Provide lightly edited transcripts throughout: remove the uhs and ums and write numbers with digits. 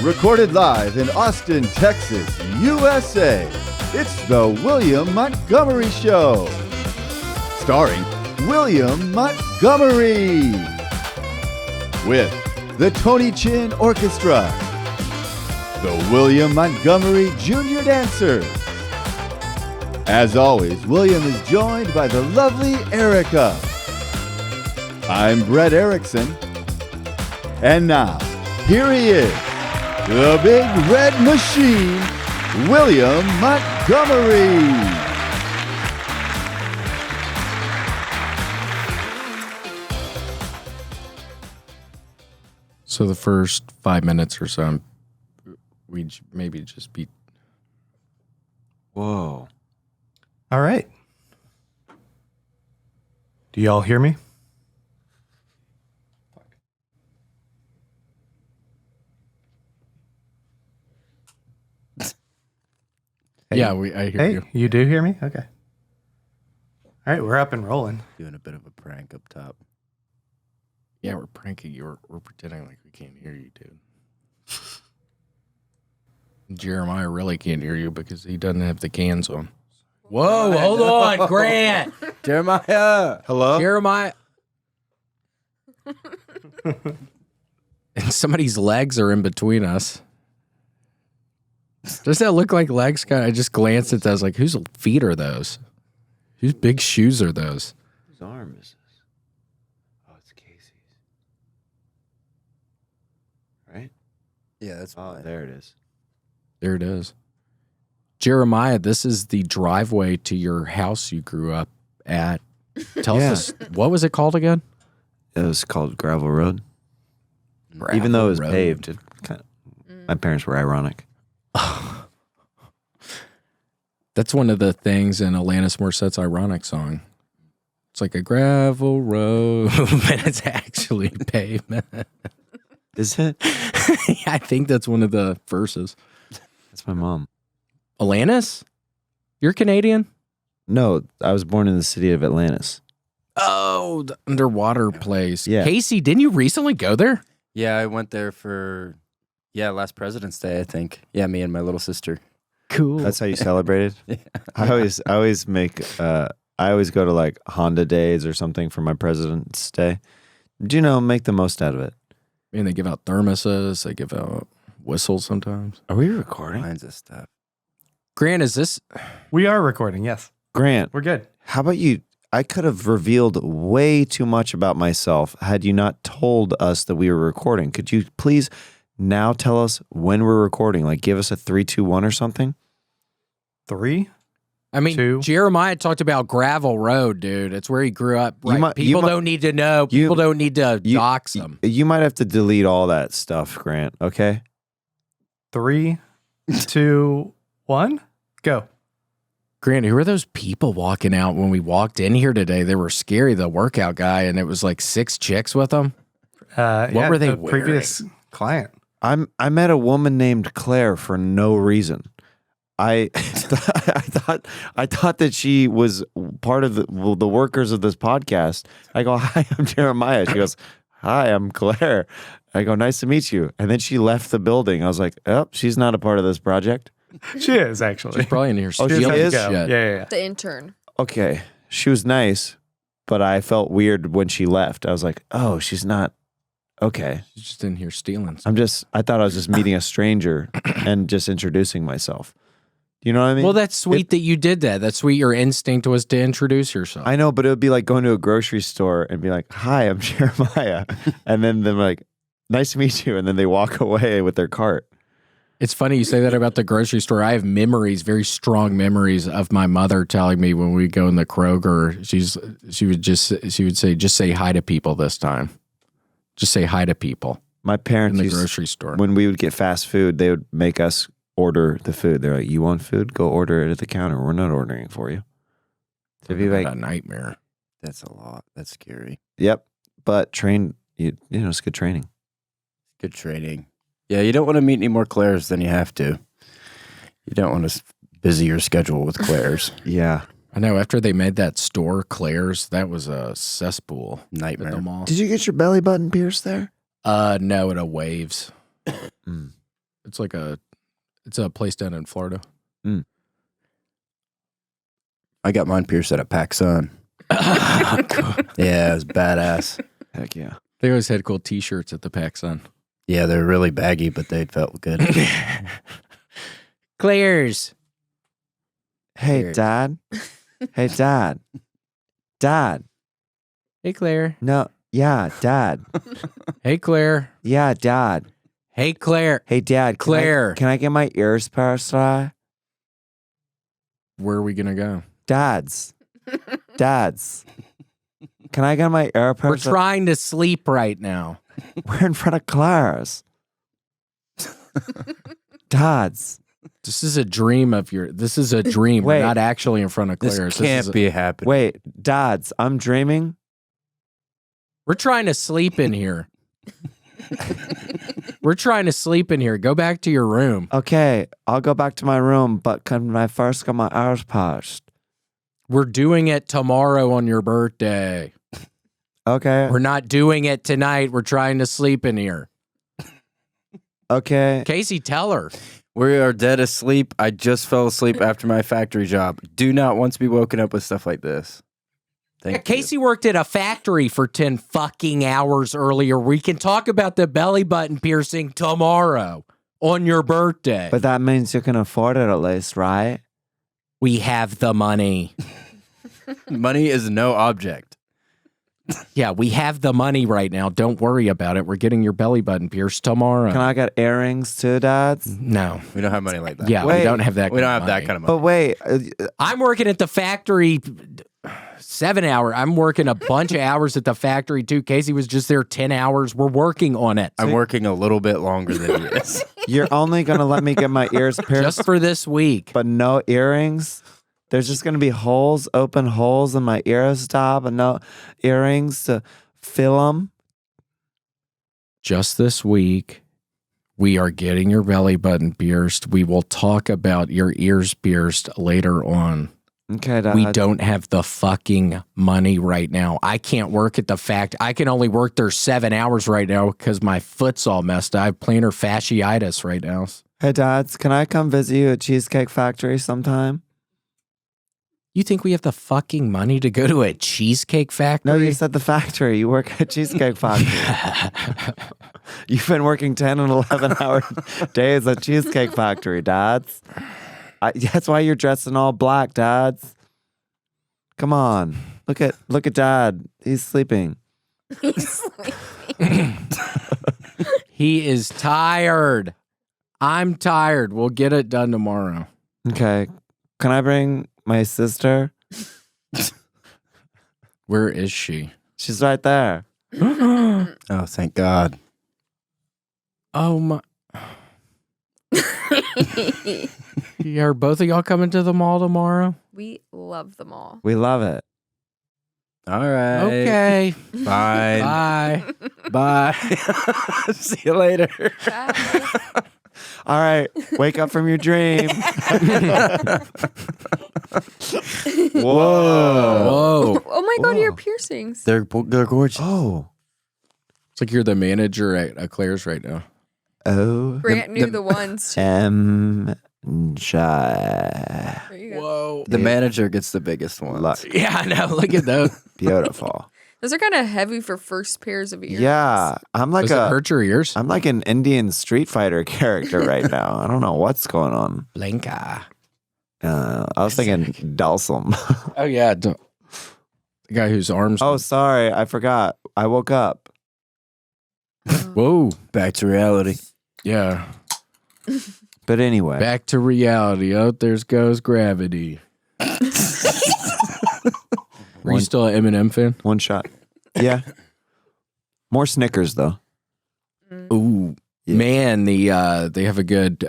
Recorded live in Austin, Texas, USA. It's the William Montgomery Show. Starring William Montgomery. With the Tony Chin Orchestra. The William Montgomery Jr. Dancers. As always, William is joined by the lovely Erica. I'm Brett Erickson. And now, here he is, the big red machine, William Montgomery. So the first 5 minutes or so, we maybe just be... Whoa. All right. Do y'all hear me? Yeah, I hear you. You do hear me? Okay. All right, we're up and rolling. Doing a bit of a prank up top. Yeah, we're pranking you. We're pretending like we can't hear you, dude. Jeremiah really can't hear you because he doesn't have the cans on. Whoa, hold on, Grant. Jeremiah. Hello? Jeremiah. And somebody's legs are in between us. Does that look like legs? I just glanced at that. I was like, whose feet are those? Whose big shoes are those? Whose arm is this? Oh, it's Casey's. Right? Yeah, that's Oh, there it is. There it is. Jeremiah, this is the driveway to your house you grew up at. Tell us, what was it called again? It was called Gravel Road. Gravel Even though it was Road. paved, my parents were ironic. That's one of the things in Alanis Morissette's Ironic song. It's like a gravel road, but it's actually pavement. Is it? I think that's one of the verses. That's my mom. Alanis? You're Canadian? No, I was born in the city of Atlantis. Oh, the underwater place. Yeah. Casey, didn't you recently go there? Yeah, I went there for last President's Day, I think. Yeah, me and my little sister. Cool. That's how you celebrated? I always go to like Honda days or something for my President's Day. Do make the most out of it? And they give out thermoses. They give out whistles sometimes. Are we recording? Kinds of stuff. Grant, is this... We are recording, yes. Grant, We're good. how about you? I could have revealed way too much about myself had you not told us that we were recording. Could you please now tell us when we're recording? Like give us a 3, 2, 1 or something? 3? I mean, 2. Jeremiah talked about Gravel Road, dude. It's where he grew up. Right? People don't need to know. you- People don't need to dox him. You might have to delete all that stuff, Grant, okay? 3, 2, 1, go. Grant, who are those people walking out when we walked in here today? They were scary, the workout guy, and it was like 6 chicks with them. What were they the previous client? I met a woman named Claire for no reason. I thought that she was part of the workers of this podcast. I go, hi, I'm Jeremiah. She goes, hi, I'm Claire. I go, nice to meet you. And then she left the building. I was like, oh, she's not a part of this project. She is, actually. She's probably in here Oh, she stealing is? shit. Yeah. The intern. Okay, she was nice, but I felt weird when she left. I was like, oh, she's not. Okay. She's just in here stealing stuff. I thought I was just meeting a stranger and just introducing myself. Do you know what I mean? Well, that's sweet that you did that. That's sweet. Your instinct was to introduce yourself. I know, but it would be like going to a grocery store and be like, hi, I'm Jeremiah. And then they're like, nice to meet you. And then they walk away with their cart. It's funny you say that about the grocery store. I have memories, very strong memories of my mother telling me when we go in the Kroger, she would say, just say hi to people this time. Just say hi to people. My parents in the grocery store. When we would get fast food, they would make us order the food. They're like, you want food? Go order it at the counter. We're not ordering it for you. So if you What like, a nightmare. That's a lot. That's scary. yep. But it's good training. Good training. Yeah, you don't want to meet any more Claires than you have to. You don't want to busy your schedule with Claires. Yeah. I know. After they made that store, Claire's, that was a cesspool. Nightmare. At the mall. Did you get your belly button pierced there? No, at a Waves. It's a place down in Florida. I got mine pierced at a PacSun. Yeah, it was badass. Heck yeah. They always had cool T-shirts at the PacSun. Yeah, they're really baggy, but they felt good. Claire's. Hey, Weird. Dad. Hey, Dad. Dad. Hey, Claire. No. Yeah, Dad. Hey, Claire. Yeah, Dad. Hey, Claire. Hey, Dad. Claire. Can I get my ears pierced today? Where are we going to go? Dad's. Can I get my ear We're pierced? trying to sleep right now. We're in front of Claire's. Dad's. This is a dream of your. This is a dream. Wait. We're not actually in front of This Claire's. can't be happening. Wait, Dad's. I'm dreaming. We're trying to sleep in here. We're trying to sleep in here. Go back to your room. Okay, I'll go back to my room, but can I first get my ears pierced? We're doing it tomorrow on your birthday. Okay. We're not doing it tonight. We're trying to sleep in here. Okay. Casey, tell her. We are dead asleep. I just fell asleep after my factory job. Do not want to be woken up with stuff like this. Thank you. Casey worked at a factory for 10 fucking hours earlier. We can talk about the belly button piercing tomorrow on your birthday. But that means you can afford it at least, right? We have the money. Money is no object. Yeah, we have the money right now. Don't worry about it. We're getting your belly button pierced tomorrow. Can I get earrings too, Dads? No. We don't have money like that. Yeah, Wait. we don't have that. We don't kind have of that money. kind of But money. wait, I'm working at the factory 7 hours. I'm working a bunch of hours at the factory too. Casey was just there 10 hours. We're working on it. I'm working a little bit longer than he is. you're only going to let me get my ears pierced, Just for this week. but no earrings? There's just going to be holes, open holes in my ears top and no earrings to fill them? Just this week, we are getting your belly button pierced. We will talk about your ears pierced later on. Okay, Dad. We don't have the fucking money right now. I can't work at the I can only work there 7 hours right now because my foot's all messed up. I have plantar fasciitis right now. Hey, Dads, can I come visit you at Cheesecake Factory sometime? You think we have the fucking money to go to a cheesecake factory? No, you said the factory. You work at Cheesecake Factory. You've been working 10 and 11-hour days at Cheesecake Factory, Dads. That's why you're dressed in all black, Dads. Come on. Look at Dad. He's sleeping. He is tired. I'm tired. We'll get it done tomorrow. Okay. Can I bring my sister? Where is she? She's right there. Oh, thank God. Oh my. Are both of y'all coming to the mall tomorrow? We love them all. We love it. All right. Okay. Fine. Bye. Bye. See you later. Bye. All right. Wake up from your dream. Whoa. Whoa. Oh my God, your Whoa. piercings. They're gorgeous. Oh. It's like you're the manager at Claire's right now. Oh. Grant knew the ones. Shy. There you go. Whoa. The manager gets the biggest ones. Luck. Yeah, I know. Look at those. Beautiful. Those are kind of heavy for first pairs of ears. Yeah. I'm like Does it hurt your ears? I'm like an Indian Street Fighter character right now. I don't know what's going on. Blanca. I was thinking Dalsum. Oh, yeah. The guy whose arms. Oh, sorry. I forgot. I woke up. Whoa. Back to reality. Yeah. But anyway. Back to reality. Oh, there's goes gravity. Were you still an Eminem fan? One shot. Yeah. More Snickers, though. Ooh. Yeah. Man, they have a good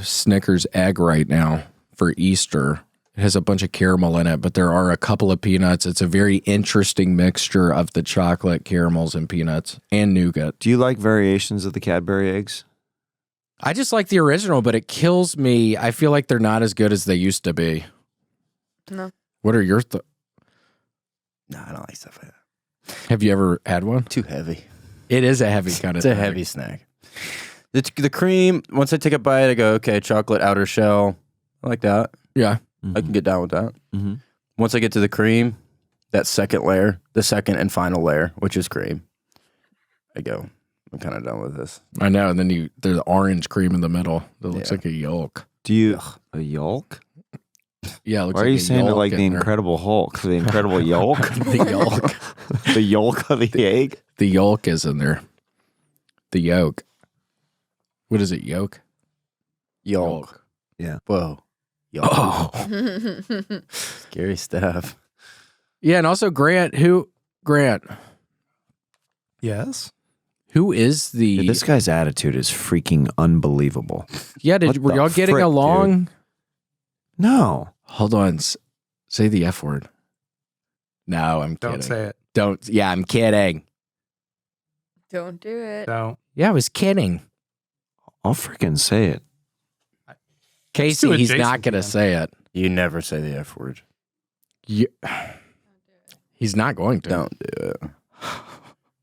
Snickers egg right now for Easter. It has a bunch of caramel in it, but there are a couple of peanuts. It's a very interesting mixture of the chocolate, caramels, and peanuts, and nougat. Do you like variations of the Cadbury eggs? I just like the original, but it kills me. I feel like they're not as good as they used to be. No. What are your thoughts? No, I don't like stuff like that. Have you ever had one? Too heavy. It is a heavy kind of It's a thing. heavy snack. The cream, once I take a bite, I go, okay, chocolate outer shell. I like that. Yeah. I can get down with that. Mm-hmm. Once I get to the cream, that second layer, the second and final layer, which is cream, I'm kind of done with this. I know. And then there's the orange cream in the middle that looks like a yolk. Do you a yolk? Yeah. It looks Why are like you a saying it yolk like the in there. Incredible Hulk? The Incredible Yolk? The yolk. The yolk of the egg? The yolk is in there. The yolk. What is it? Yolk? Yolk. Yeah. Whoa. Yolk. Oh. Scary stuff. Yeah. And also Grant, Yes. who is the, Dude, this guy's attitude is freaking unbelievable. yeah, What were the y'all getting frick, along? No. Hold on. Say the F word. No, I'm kidding. Don't say it. Don't. Yeah, I'm kidding. Don't do it. Don't. Yeah, I was kidding. I'll freaking say it. Casey, do it, he's Jason not going to can. say it. You never say the F word. Yeah. He's not going to. Don't do it.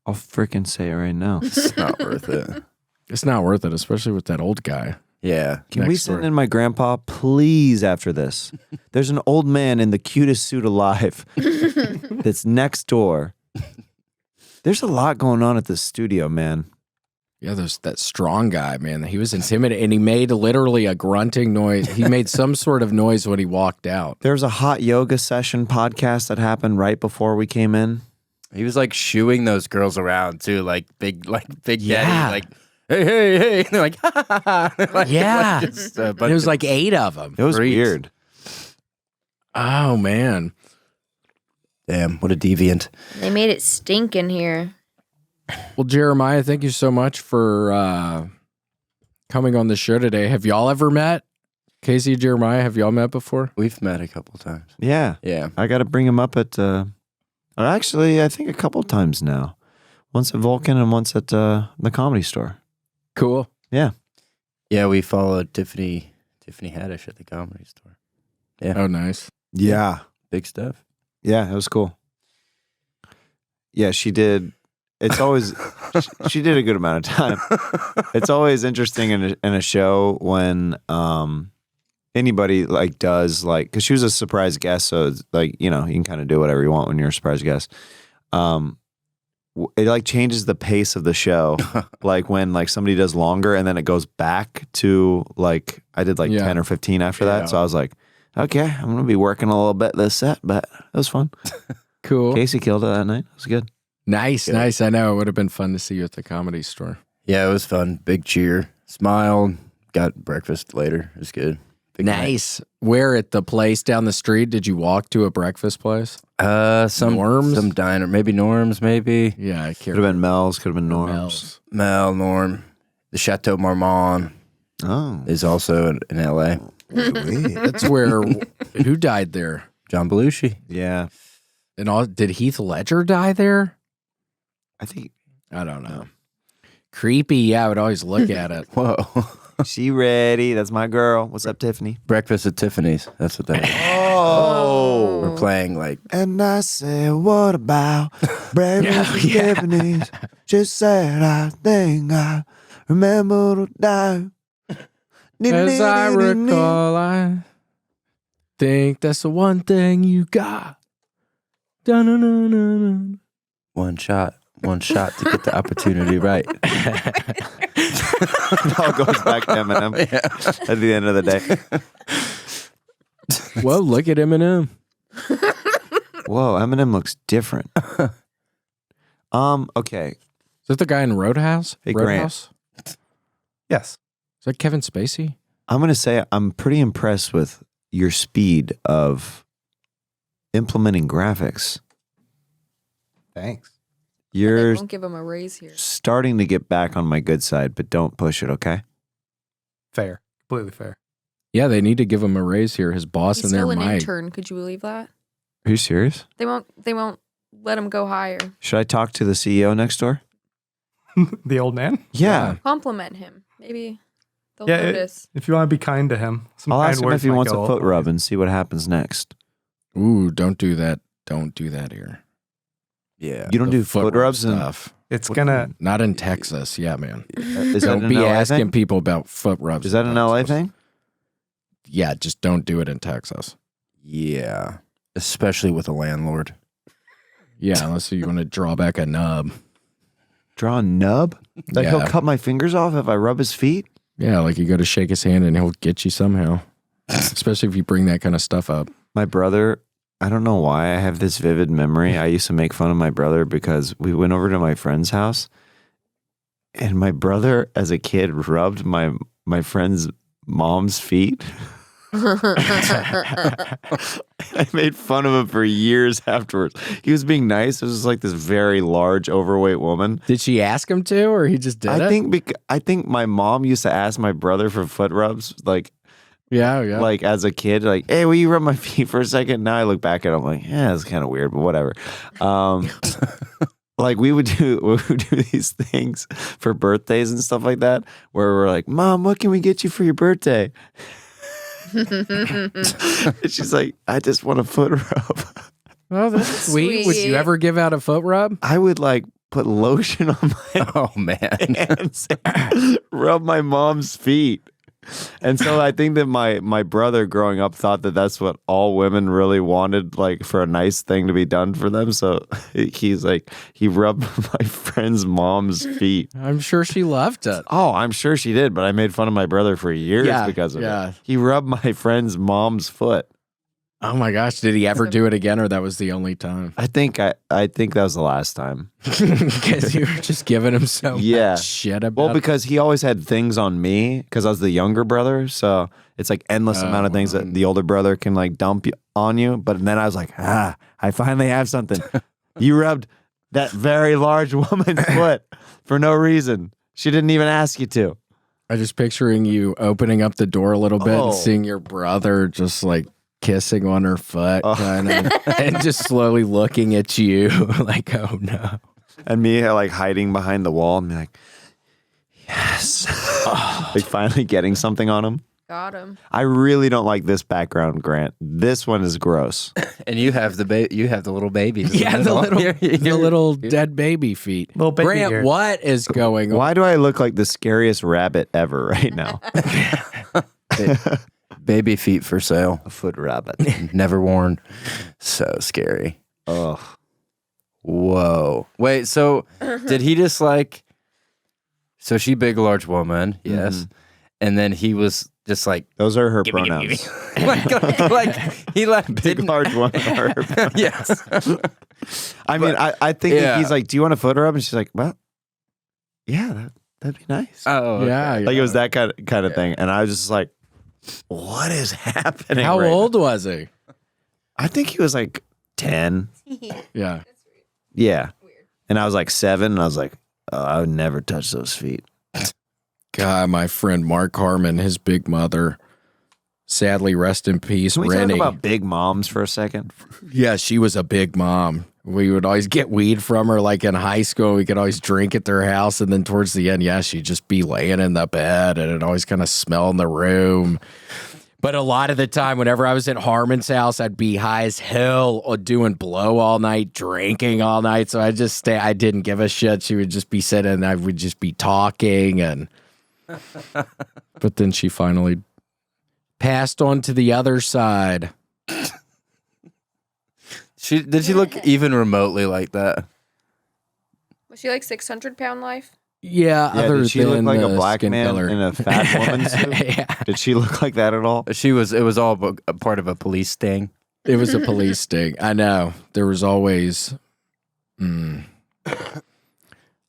I'll freaking say it right now. It's not worth it. It's not worth it, especially with that old guy. Yeah. Can we Next send door. in my grandpa, please, after this? There's an old man in the cutest suit alive that's next door. There's a lot going on at the studio, man. Yeah, there's that strong guy, man. He was intimidated, and he made literally a grunting noise. He made some sort of noise when he walked out. There was a hot yoga session podcast that happened right before we came in. He was like shooing those girls around too, like big Yeah. daddy, like hey, and they're like, ha, ha, ha. Like, Yeah. just a And bunch it was of like 8 of them. It was Freaks. weird. Oh, man. damn, what a deviant. They made it stink in here. Well, Jeremiah, thank you so much for coming on the show today. Have y'all ever met? Casey, Jeremiah, have y'all met before? We've met a couple times. Yeah. Yeah. I got to bring him up at, actually, I think a couple times now. Once at Vulcan and once at the Comedy Store. Cool. Yeah, we followed Tiffany Haddish at the Comedy Store. Yeah. Oh, nice. Yeah. Big stuff. Yeah, it was cool. Yeah, she did. It's always, she did a good amount of time. It's always interesting in a show when anybody like does like, because she was a surprise guest, so it's like, you know, you can kind of do whatever you want when you're a surprise guest. It like changes the pace of the show. Like when like somebody does longer and then it goes back to like, I did like 10 or 15 after Yeah. that. So I was like, okay, I'm going to be working a little bit this set, but it was fun. Cool. Casey killed it that night. It was good. Nice, nice. I know. It would have been fun to see you at the Comedy Store. Yeah, it was fun. Big cheer. Smiled. Got breakfast later. It was good. Big Nice. Where at the place down the street? Did you walk to a breakfast place? night. Some Norms? some diner, maybe Norm's, maybe Yeah, I can't Could have been Mel's, could have been Norm's. Mel's. Mel Norm. The Chateau Marmont Oh. is also in L.A. That's where, who died there? John Belushi. Yeah. And all, did Heath Ledger die there? I think. I don't know. Creepy. Yeah, I would always look at it. Whoa. She ready. That's my girl. What's up, Tiffany? Breakfast at Tiffany's. That's what that is. Oh. We're playing like And I said, what about breakfast at Tiffany's? She said, I think I remember to die. As I recall, I think that's the one thing you got. Dun-dun-dun-dun-dun. one shot to get the opportunity right. It all goes back to Eminem at the end of the day. Well, look at Eminem. Whoa, Eminem looks different. Okay. Is that the guy in Roadhouse? Hey, Grant. Roadhouse? Yes. Is that Kevin Spacey? I'm going to say I'm pretty impressed with your speed of implementing graphics. Thanks. They You're won't give him a raise here. starting to get back on my good side, but don't push it, okay? Fair. Completely fair. Yeah, they need to give him a raise here. His boss He's in there still an might. intern. Could you believe that? Are you serious? They won't let him go higher. Should I talk to the CEO next door? The old man? Yeah. Compliment him. Maybe they'll Yeah, notice. If you want to be kind to him, some I'll kind ask him words if he might wants a go foot ways. rub and see what happens next. Ooh, don't do that. Don't do that here. Yeah. You don't The do foot rubs and stuff. It's gonna. Not in Texas. Yeah, man. Is that Don't an be LA asking thing? people about foot rubs. Is that in an LA Texas. thing? Yeah, just don't do it in Texas. Yeah, especially with a landlord. Yeah, unless you want to draw back a nub. Draw a nub? Like he'll Yeah. cut my fingers off if I rub his feet? Yeah, like you go to shake his hand and he'll get you somehow. Especially if you bring that kind of stuff up. My brother, I don't know why I have this vivid memory. I used to make fun of my brother because we went over to my friend's house and my brother as a kid rubbed my friend's mom's feet. I made fun of him for years afterwards. He was being nice. It was just like this very large, overweight woman. Did she ask him to, or he just did it? I think my mom used to ask my brother for foot rubs, like Yeah. as a kid, like, hey, will you rub my feet for a second? Now I look back at it, I'm like, yeah, it's kind of weird, but whatever. Like we would do these things for birthdays and stuff like that, where we're like, Mom, what can we get you for your birthday? And she's like, I just want a foot rub. Oh, that's sweet. Would you ever give out a foot rub? I would like put lotion on my Oh man. hands, and rub my mom's feet. And so I think that my brother growing up thought that that's what all women really wanted, like for a nice thing to be done for them. So he's like, he rubbed my friend's mom's feet. I'm sure she loved it. Oh, I'm sure she did, but I made fun of my brother for years Yeah, because of yeah. it. He rubbed my friend's mom's foot. Oh my gosh, did he ever do it again, or that was the only time? I think that was the last time. Because you were just giving him so Yeah. much shit about Well, because he always had things on me because I was the younger brother. So it's like endless amount of things that the older brother can like dump on you. But then I was like, I finally have something. You rubbed that very large woman's foot for no reason. She didn't even ask you to. I'm just picturing you opening up the door a little bit Oh. and seeing your brother just like kissing on her foot, kind of, and just slowly looking at you like, oh no. And me like hiding behind the wall and be like, yes. Like finally getting something on him. Got him. I really don't like this background, Grant. This one is gross. And you have the little baby. Yeah, the little dead baby feet. Little baby Grant, ear. what is going on? Why do I look like the scariest rabbit ever right now? Baby feet for sale. A foot rabbit. Never worn. So scary. Ugh. Whoa. Wait, so did he just like, so she big, large woman, yes. And then he was just like, Those are her pronouns. like he like Big, didn't, large one. Are her pronouns. yes. I mean, I think that Yeah. he's like, do you want a foot rub? And she's like, well, yeah, that'd be nice. Oh, okay. Yeah, Like it was that kind of thing. And I was just like, what is happening? How right old now? was he? I think he was like 10. Yeah. Yeah. And I was like 7. And I was like, oh, I would never touch those feet. God, my friend Mark Harmon, his big mother, sadly, rest in peace, Can we Rennie. talk about big moms for a second? Yeah, she was a big mom. We would always get weed from her, like in high school. We could always drink at their house. And then towards the end, yeah, she'd just be laying in the bed and it always kind of smelled in the room. But a lot of the time, whenever I was at Harmon's house, I'd be high as hell or doing blow all night, drinking all night. So I just stay. I didn't give a shit. She would just be sitting and I would just be talking. And but then she finally passed on to the other side. Did she look even remotely like that? Was she like 600-pound life? Yeah, Yeah, other did she look than like a the black skin man color. in a fat woman's suit? Yeah. Did she look like that at all? It was all a part of a police sting. It was a police sting. I know. There was always a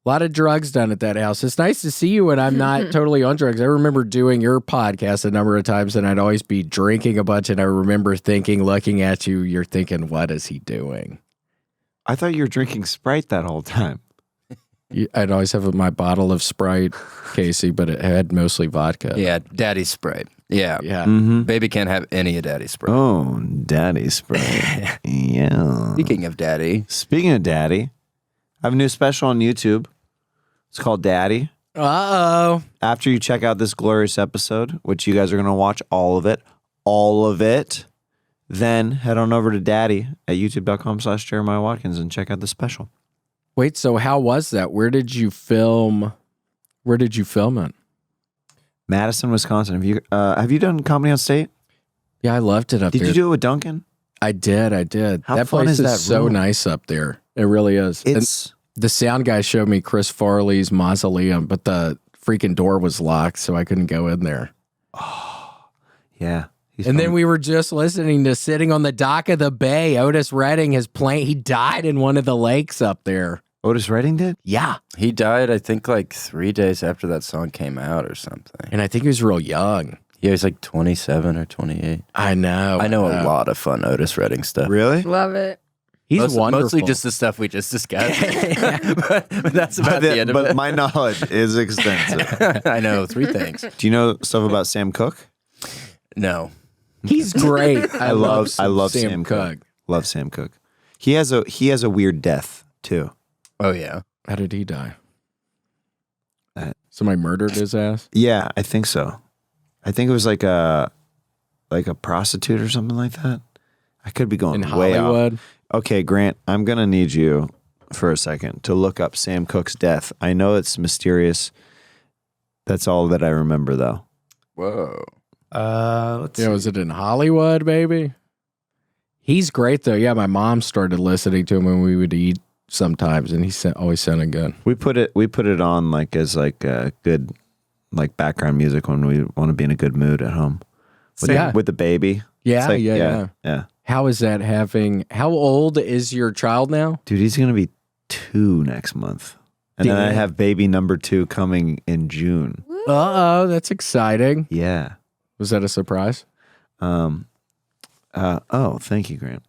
lot of drugs done at that house. It's nice to see you when I'm not totally on drugs. I remember doing your podcast a number of times and I'd always be drinking a bunch. And I remember thinking, looking at you, you're thinking, what is he doing? I thought you were drinking Sprite that whole time. I'd always have my bottle of Sprite, Casey, but it had mostly vodka. Yeah, Daddy's Sprite. Yeah. Yeah. Mm-hmm. Baby can't have any of Daddy's Sprite. Oh, Daddy Sprite. Yeah. Speaking of Daddy, Speaking of Daddy, I have a new special on YouTube. It's called Daddy. Uh-oh. After you check out this glorious episode, which you guys are going to watch all of it, then head on over to Daddy at youtube.com/Jeremiah Watkins and check out the special. Wait, so how was that? Where did you film it? Madison, Wisconsin. Have you done Comedy on State? Yeah, I loved it up there. Did you do it with Duncan? I did. How that fun place is that so room? nice up there. It really is. It's The sound guy showed me Chris Farley's mausoleum, but the freaking door was locked, so I couldn't go in there. yeah. And then we were just listening to Sitting on the Dock of the Bay. Otis Redding, his plane, he died in one of the lakes up there. Otis Redding did? Yeah. He died, I think, like 3 days after that song came out or something. And I think he was real young. Yeah, he's like 27 or 28. I know. I know a lot of fun Otis Redding stuff. Really? Love it. He's wonderful. Mostly just the stuff we just discussed. but that's about the end of But it. my knowledge is extensive. I know 3 things. Do you know stuff about Sam Cooke? No. He's great. I love Sam Sam Cooke. Cooke. Love Sam Cooke. He has a weird death too. Oh, yeah. How did he die? Uh, Somebody murdered his ass? Yeah, I think so. I think it was like a prostitute or something like that. I could be going In way Hollywood? off. Okay, Grant, I'm gonna need you for a second to look up Sam Cooke's death. I know it's mysterious. That's all that I remember, though. Whoa. Let's see. Was it in Hollywood, baby? He's great, though. Yeah, my mom started listening to him when we would eat sometimes, and he always sounded good. We put it on like as like a good like background music when we want to be in a good mood at home. With the baby. Yeah, It's like- yeah. How is that how old is your child now? Dude, he's gonna be 2 next month. And then I Damn. have baby number 2 coming in June. Uh-oh, that's exciting. Yeah. Was that a surprise? Thank you, Grant.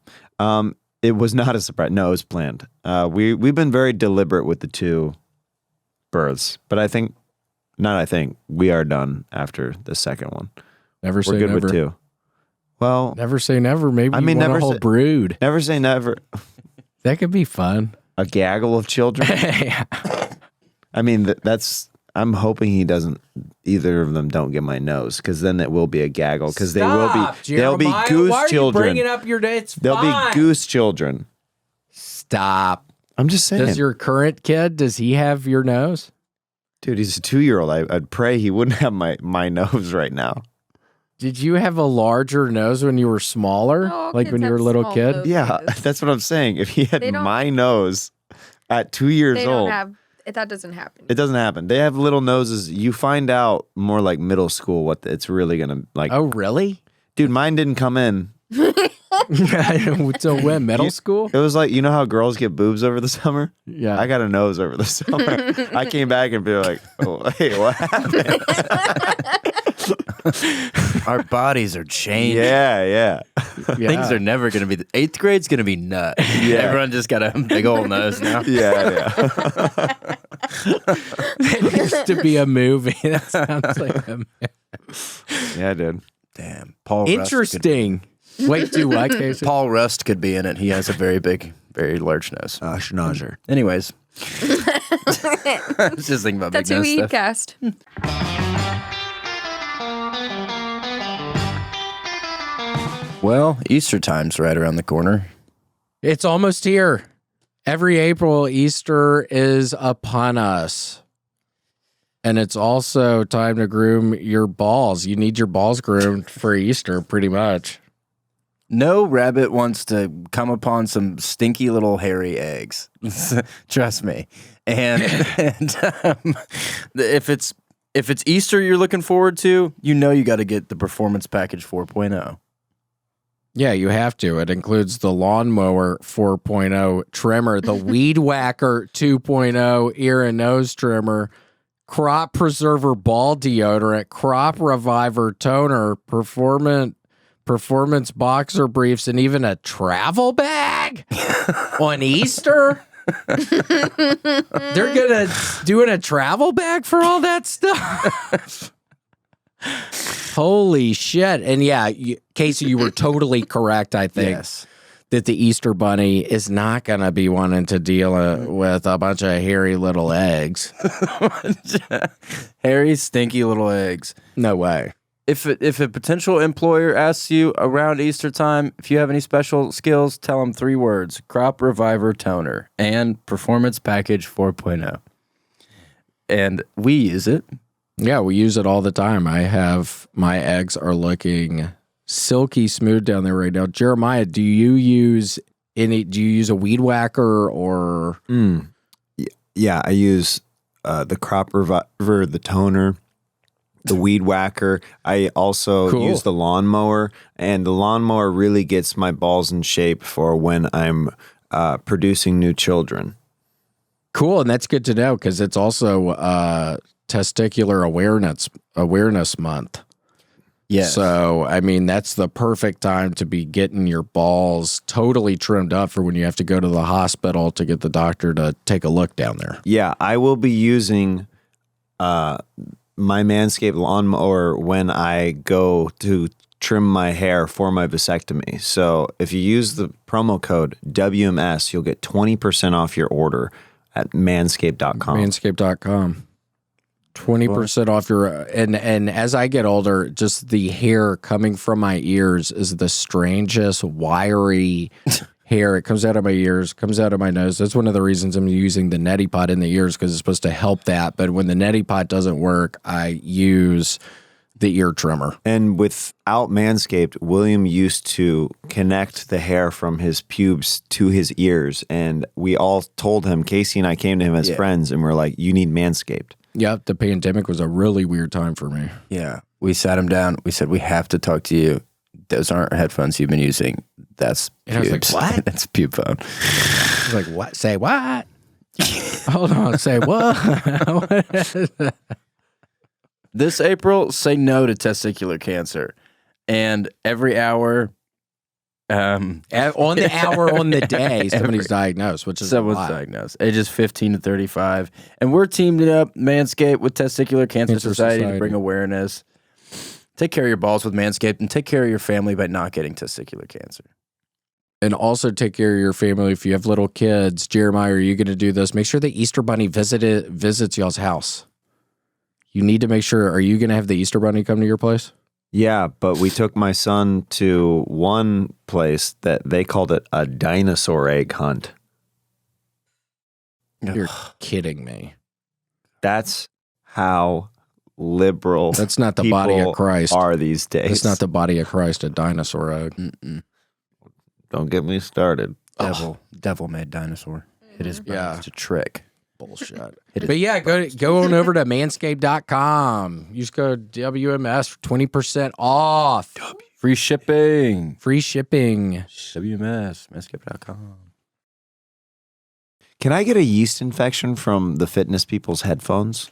It was not a surprise. No, it was planned. We've been very deliberate with the 2 births, but we are done after the second one. Never We're say good never. with 2. Well, Never say never. Maybe I mean, you want never a whole say- brood. never say never. That could be fun. A gaggle of children. Yeah. I mean, I'm hoping either of them don't get my nose, because then it will be a gaggle. Because they'll be goose children. up your day? It's They'll be goose children. Stop. I'm just saying. Does your current kid, does he have your nose? Dude, he's a 2-year-old. I'd pray he wouldn't have my nose right now. Did you have a larger nose when you were smaller? No, Like kids when you were a have little small kid? noses. Yeah, that's what I'm saying. If he had They don't- my nose at 2 years They old, don't have. That doesn't happen. it doesn't happen. They have little noses. You find out more like middle school what it's really gonna like. Oh, really? Dude, mine didn't come in. So when? Middle school? It was like, you know how girls get boobs over the summer? Yeah. I got a nose over the summer. I came back and be like, oh, hey, what happened? Our bodies are changing. Yeah. Things are never going to be. 8th grade's going to be nuts. Yeah. Everyone just got a big old nose now. Yeah. It used to be a movie. That sounds like a Yeah, dude. Damn. Paul Interesting. Wait, do what, Casey? Paul Rust could be in it. He has a very big, very large nose. Schnauzer. Anyways. I was just thinking about That's big who nose we stuff. cast. Well, Easter time's right around the corner. It's almost here. Every April, Easter is upon us. And it's also time to groom your balls. You need your balls groomed for Easter, pretty much. No rabbit wants to come upon some stinky little hairy eggs. Trust me. And if it's Easter you're looking forward to, you know you got to get the Performance Package 4.0. Yeah, you have to. It includes the Lawnmower 4.0 trimmer, the Weed Whacker 2.0 ear and nose trimmer, Crop Preserver ball deodorant, Crop Reviver toner, performance boxer briefs, and even a travel bag on Easter. They're doing a travel bag for all that stuff. Holy shit. And yeah, Casey, you were totally correct, I think, that the Easter Bunny is not going to be wanting to deal with a bunch of hairy little eggs. Hairy, stinky little eggs. No way. If a potential employer asks you around Easter time if you have any special skills, tell them 3 words: Crop Reviver Toner and Performance Package 4.0. And we use it. Yeah, we use it all the time. My eggs are looking silky smooth down there right now. Jeremiah, do you use a weed whacker or? Yeah, I use the Crop Reviver, the toner, the weed whacker. I also use the lawnmower, and the lawnmower really gets my balls in shape for when I'm producing new children. Cool, and that's good to know because it's also Testicular Awareness Month. Yes. So, I mean, that's the perfect time to be getting your balls totally trimmed up for when you have to go to the hospital to get the doctor to take a look down there. Yeah, I will be using my Manscaped lawnmower when I go to trim my hair for my vasectomy. So if you use the promo code WMS, you'll get 20% off your order at manscaped.com. Manscaped.com. 20% off your and as I get older, just the hair coming from my ears is the strangest wiry hair. It comes out of my ears, comes out of my nose. That's one of the reasons I'm using the neti pot in the ears, because it's supposed to help that. But when the neti pot doesn't work, I use the ear trimmer. And without Manscaped, William used to connect the hair from his pubes to his ears, and we all told him, Casey and I came to him as friends, and we're like, you need Manscaped. Yep, the pandemic was a really weird time for me. Yeah. We sat him down. We said, we have to talk to you. Those aren't headphones you've been using. That's pubes. And I was like, what? That's pube phone. I was like, what? Say what? Hold on. Say what? This April, say no to testicular cancer. And every hour... on the hour, on the day, somebody's diagnosed, which is someone's diagnosed. Ages 15 to 35. And we're teaming up, Manscaped, with Testicular Cancer Society to bring awareness. Take care of your balls with Manscaped, and take care of your family by not getting testicular cancer. And also take care of your family if you have little kids. Jeremiah, are you going to do this? Make sure the Easter Bunny visits y'all's house. You need to make sure, are you going to have the Easter Bunny come to your place? Yeah, but we took my son to one place that they called it a dinosaur egg hunt. You're kidding me. That's how liberal That's not the body of Christ. Are these days. It's not the body of Christ, a dinosaur egg. Don't get me started. Devil made dinosaur. It is it's a trick. Bullshit. But yeah, go on over to manscaped.com. Use code WMS for 20% off. Free shipping. Free shipping. WMS, manscaped.com. Can I get a yeast infection from the fitness people's headphones?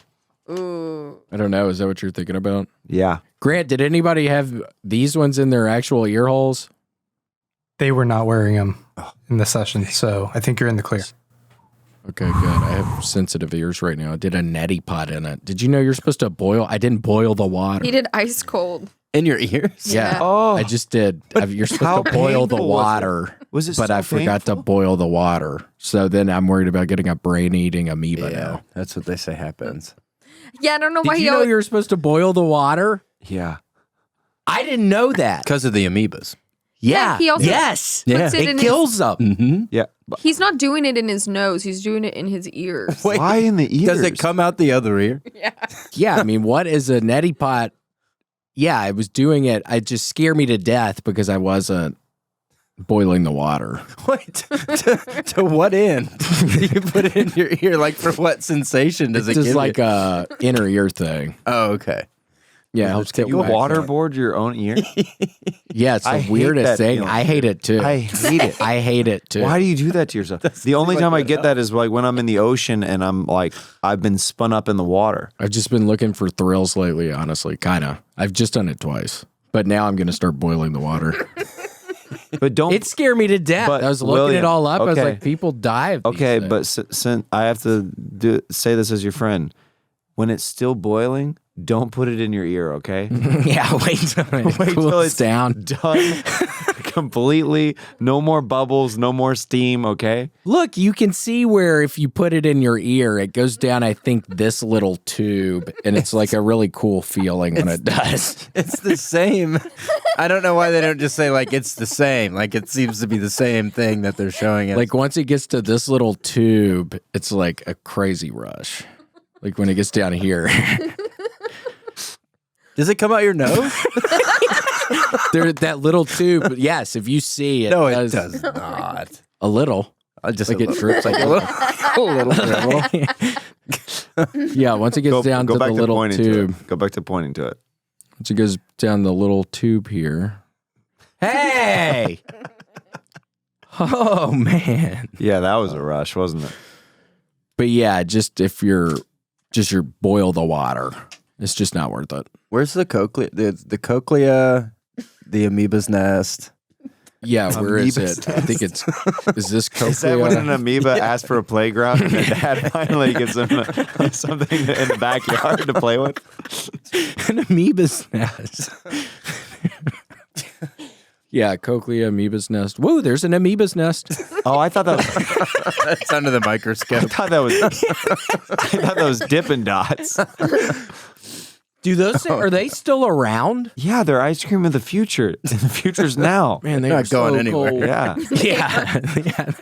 Ooh. I don't know. Is that what you're thinking about? Yeah. Grant, did anybody have these ones in their actual ear holes? They were not wearing them in the session, so I think you're in the clear. Okay, good. I have sensitive ears right now. I did a neti pot in it. Did you know you're supposed to boil? I didn't boil the water. He did ice cold. In your ears? Yeah. Oh. I just did. You're supposed to boil the water. Was it but so I forgot to painful? boil the water. So then I'm worried about getting a brain-eating amoeba now. That's what they say happens. Yeah, I don't know why Did he you know always... you're supposed to boil the water? Yeah. I didn't know that. Because of the amoebas. Yeah. he also yes. puts it in It his... kills them. Mm-hmm. Yeah. He's not doing it in his nose. He's doing it in his ears. Wait, Why in the ears? does it come out the other ear? Yeah. Yeah, I mean, what is a neti pot? Yeah, I was doing it. It just scared me to death because I wasn't boiling the water. Wait, to what end? Do you put it in your ear? Like, for what sensation does It's it just give like you? a inner ear thing. Oh, okay. Yeah, it helps get You wax. waterboard your own ear? Yeah, it's I the hate weirdest that thing. feeling. I hate it too. I hate it. I hate it too. Why do you do that to yourself? The only time I get that is like when I'm in the ocean and I'm like, I've been spun up in the water. I've just been looking for thrills lately, honestly, kind of. I've just done it twice. But now I'm going to start boiling the water. But don't. It scared me to death. But I was looking William, it all up. I was okay. like, people die of these Okay, things. but I have to say this as your friend. when it's still boiling, don't put it in your ear, okay? Yeah, wait till it Wait till cools it's down. done completely. No more bubbles, no more steam, okay? Look, you can see where if you put it in your ear, it goes down, I think, this little tube, and it's like a really cool feeling when it does. It's the same. I don't know why they don't just say, like, it's the same. Like, it seems to be the same thing that they're showing us. Like, once it gets to this little tube, it's like a crazy rush. Like, when it gets down here. Does it come out your nose? That little tube, yes, if you see it. No, it does not. A little. Just Like a it little. drips like a little dribble. Yeah, once it gets down to the little pointing tube. to it. Go back to pointing to it. Once it goes down the little tube here. Hey! Oh, man. Yeah, that was a rush, wasn't it? But yeah, just if you're boil the water. It's just not worth it. Where's the cochlea? The cochlea, the amoeba's nest. Yeah, where is Amoeba's it? I think it's, is this cochlea? Is that when an amoeba asks for a playground and their dad finally gives them something in the backyard to play with? An amoeba's nest. Yeah, cochlea, amoeba's nest. Whoa, there's an amoeba's nest. Oh, I thought that was, It's under the microscope. I thought that was Dippin' Dots. Do those are they still around? Yeah, they're ice cream of the future. The future's now. Man, They're not going anywhere. Cold. Yeah. Yeah.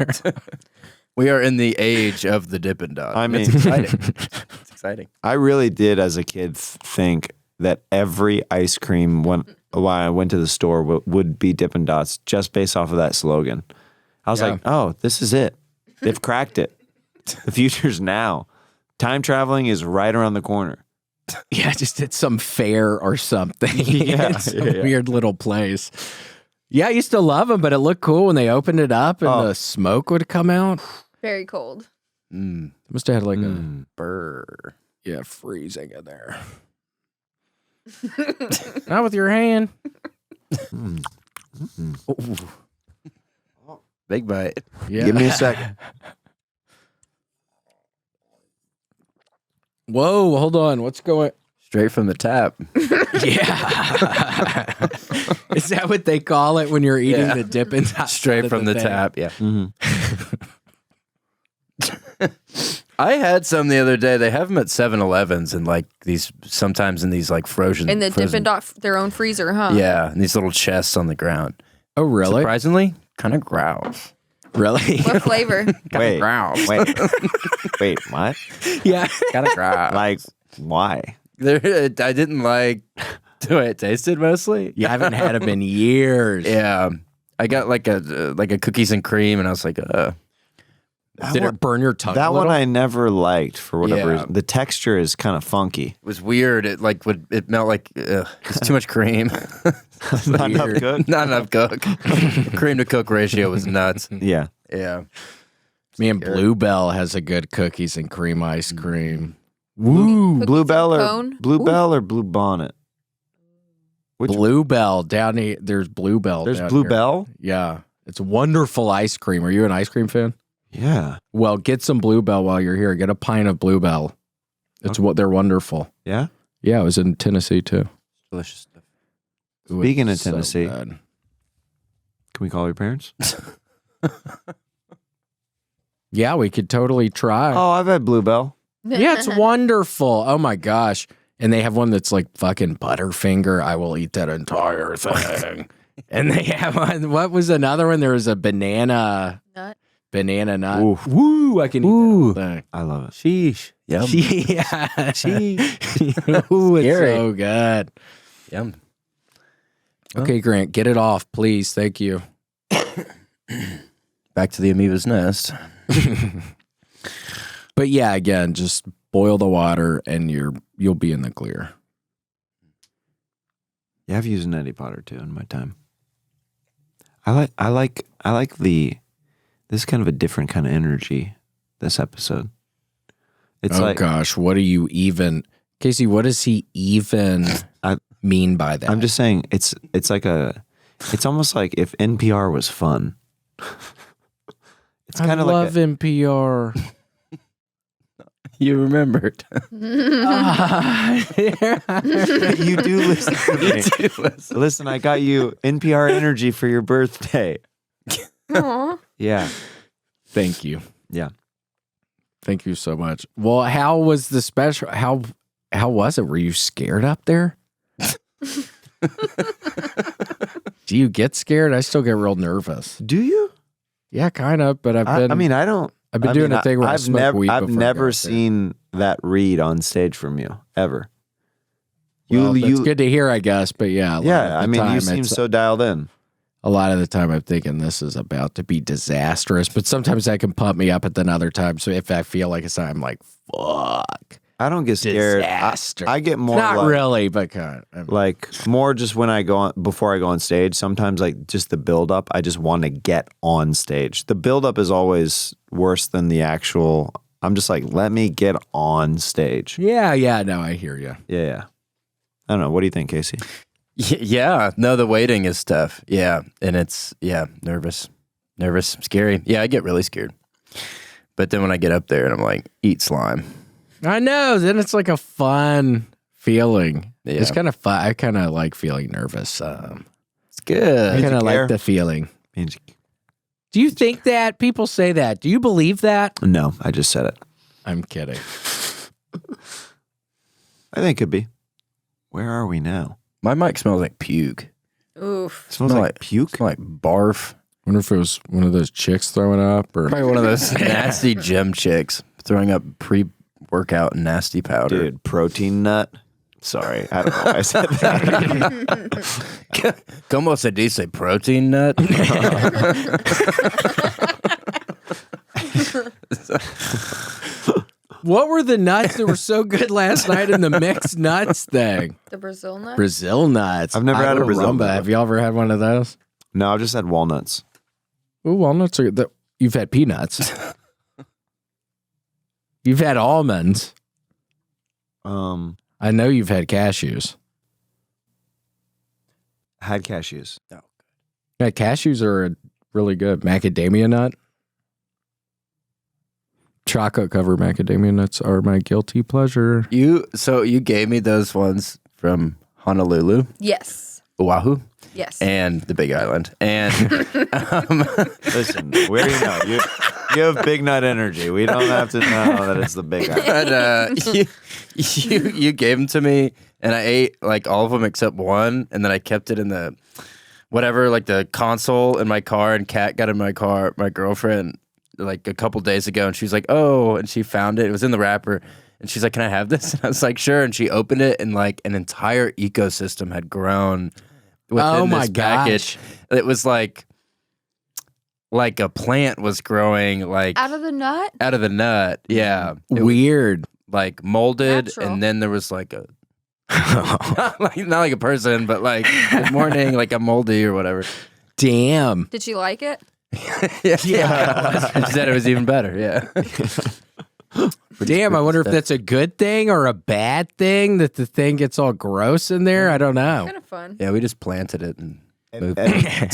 We are in the age of the Dippin' Dot. I mean- it's exciting. It's exciting. I really did, as a kid, think that every ice cream when I went to the store would be Dippin' Dots, just based off of that slogan. I was like, oh, this is it. They've cracked it. The future's now. Time traveling is right around the corner. Yeah, just at some fair or something. Yeah, It's yeah, a yeah. weird little place. Yeah, I used to love them, but it looked cool when they opened it up and the smoke would come out. Very cold. Mm. Must have had like Burr. a freezing in there. Not with your hand. Big bite. Yeah. Give me a second. Whoa, hold on. What's going? Straight from the tap. Yeah. Is that what they call it when you're eating Yeah. the Dippin' Dots? Straight from the thing? tap. Yeah. Mm-hmm. I had some the other day. They have them at 7-Elevens and like these, sometimes in these like frozen. In the frozen, Dippin' Dot, their own freezer, huh? Yeah. And these little chests on the ground. Oh, really? Surprisingly, kind of grouse. Really? What flavor? Wait, Grouse. wait, what? Yeah. Kind of grouse. Like, why? I didn't like the way it tasted mostly. You haven't had them in years. Yeah. I got like a cookies and cream and I was like, Did it burn your tongue? That a one little? I never liked for whatever Yeah. reason. The texture is kind of funky. it was weird. It like it melt like it's too much cream. Not enough Weird. good. Not enough cook. Cream to cook ratio was nuts. Yeah. Yeah. Man, Scary. Bluebell has a good cookies and cream ice cream. Cookies Bluebell and or cone? Bluebell or Blue Bonnet? Which Bluebell down here. There's Bluebell. There's down Bluebell? here. Yeah, it's wonderful ice cream. Are you an ice cream fan? Yeah. Well, get some Bluebell while you're here. Get a pint of Bluebell. It's what they're wonderful. Yeah? Yeah, it was in Tennessee too. Delicious stuff. It was Speaking of so Tennessee. good. Can we call your parents? Yeah, we could totally try. Oh, I've had Bluebell. Yeah, it's wonderful. Oh my gosh. And they have one that's like fucking Butterfinger. I will eat that entire thing. And they have one. What was another one? There was a banana Nut. nut. Oof. Woo! I can eat that whole thing. I love it. Sheesh. Yum. Yeah. Ooh, it's Scary. so good. Yum. Okay, Grant, get it off, please. Thank you. Back to the amoeba's nest. But yeah, again, just boil the water and you'll be in the clear. Yeah, I've used an Eddie Potter too in my time. I like this is kind of a different kind of energy this episode. It's oh like gosh, what do you even, Casey? What does he even mean by that? I'm just saying it's almost like if NPR was fun. It's I kind of love like NPR. You remembered. You do listen to me. Listen, I got you NPR Energy for your birthday. Aw. Yeah. Thank you. Yeah. Thank you so much. Well, how was the special? How was it? Were you scared up there? Do you get scared? I still get real nervous. Do you? Yeah, kind of. But I've been. I don't. I've been doing a thing where I smoke weed. I've before I never go out there. seen that read on stage from you ever. Well, that's good to hear, I guess. But yeah, Yeah. I mean, you seem so dialed in. A lot of the time, I'm thinking this is about to be disastrous. But sometimes that can pump me up, at then other times, so if I feel like it's, I'm like, fuck. I don't get scared. Disaster. I get more Not like, really, but kind of. like more just when I go on before I go on stage. Sometimes like just the build up. I just want to get on stage. The build up is always worse than the actual. I'm just like, let me get on stage. Yeah. No, I hear you. Yeah. I don't know. What do you think, Casey? Yeah. No, the waiting is tough. Yeah. And it's, nervous, scary. Yeah, I get really scared. But then when I get up there and I'm like, eat slime. I know. Then it's like a fun feeling. Yeah. It's kind of fun. I kind of like feeling nervous. It's good. I kind of care. like the feeling. Means- Do you think that? People say that. Do you believe that? No, I just said it. I'm kidding. I think it could be. Where are we now? My mic smells like puke. Oof. It smells like puke. Smells like barf. Wonder if it was one of those chicks throwing up, or Probably one of those nasty gym chicks throwing up pre-workout nasty powder. Dude, protein nut. Sorry, I don't know why I said that. Como se dice protein nut? what were the nuts that were so good last night in the mixed nuts thing? The Brazil nut? Brazil nuts. I've never had a Brazil rumba. nut. Have you ever had one of those? No, I've just had walnuts. Ooh, walnuts are. You've had peanuts. You've had almonds. I know you've had cashews. Had cashews. Yeah, cashews are really good. Macadamia nut. Chocolate covered macadamia nuts are my guilty pleasure. You gave me those ones from Honolulu, Yes. Oahu, Yes. and the Big Island. And Listen, we already know you have big nut energy. We don't have to know that it's the big eye. but, you gave them to me, and I ate like all of them except one, and then I kept it in the whatever, like the console in my car. And Kat got in my car, my girlfriend, like a couple days ago, and she was like, "Oh," and she found it. It was in the wrapper, and she's like, "Can I have this?" And I was like, "Sure." And she opened it, and like an entire ecosystem had grown within this package. It was like a plant was growing, like Out of the nut? out of the nut. Yeah, it was, Weird. like molded, Natural. and then there was like a not like a person, but like good morning, like a moldy or whatever. Damn. Did she like it? Yeah. She said it was even better. Yeah. Damn, I wonder if that's a good thing or a bad thing, that the thing gets all gross in there. I don't know. Kind of fun. Yeah, we just planted it and moved.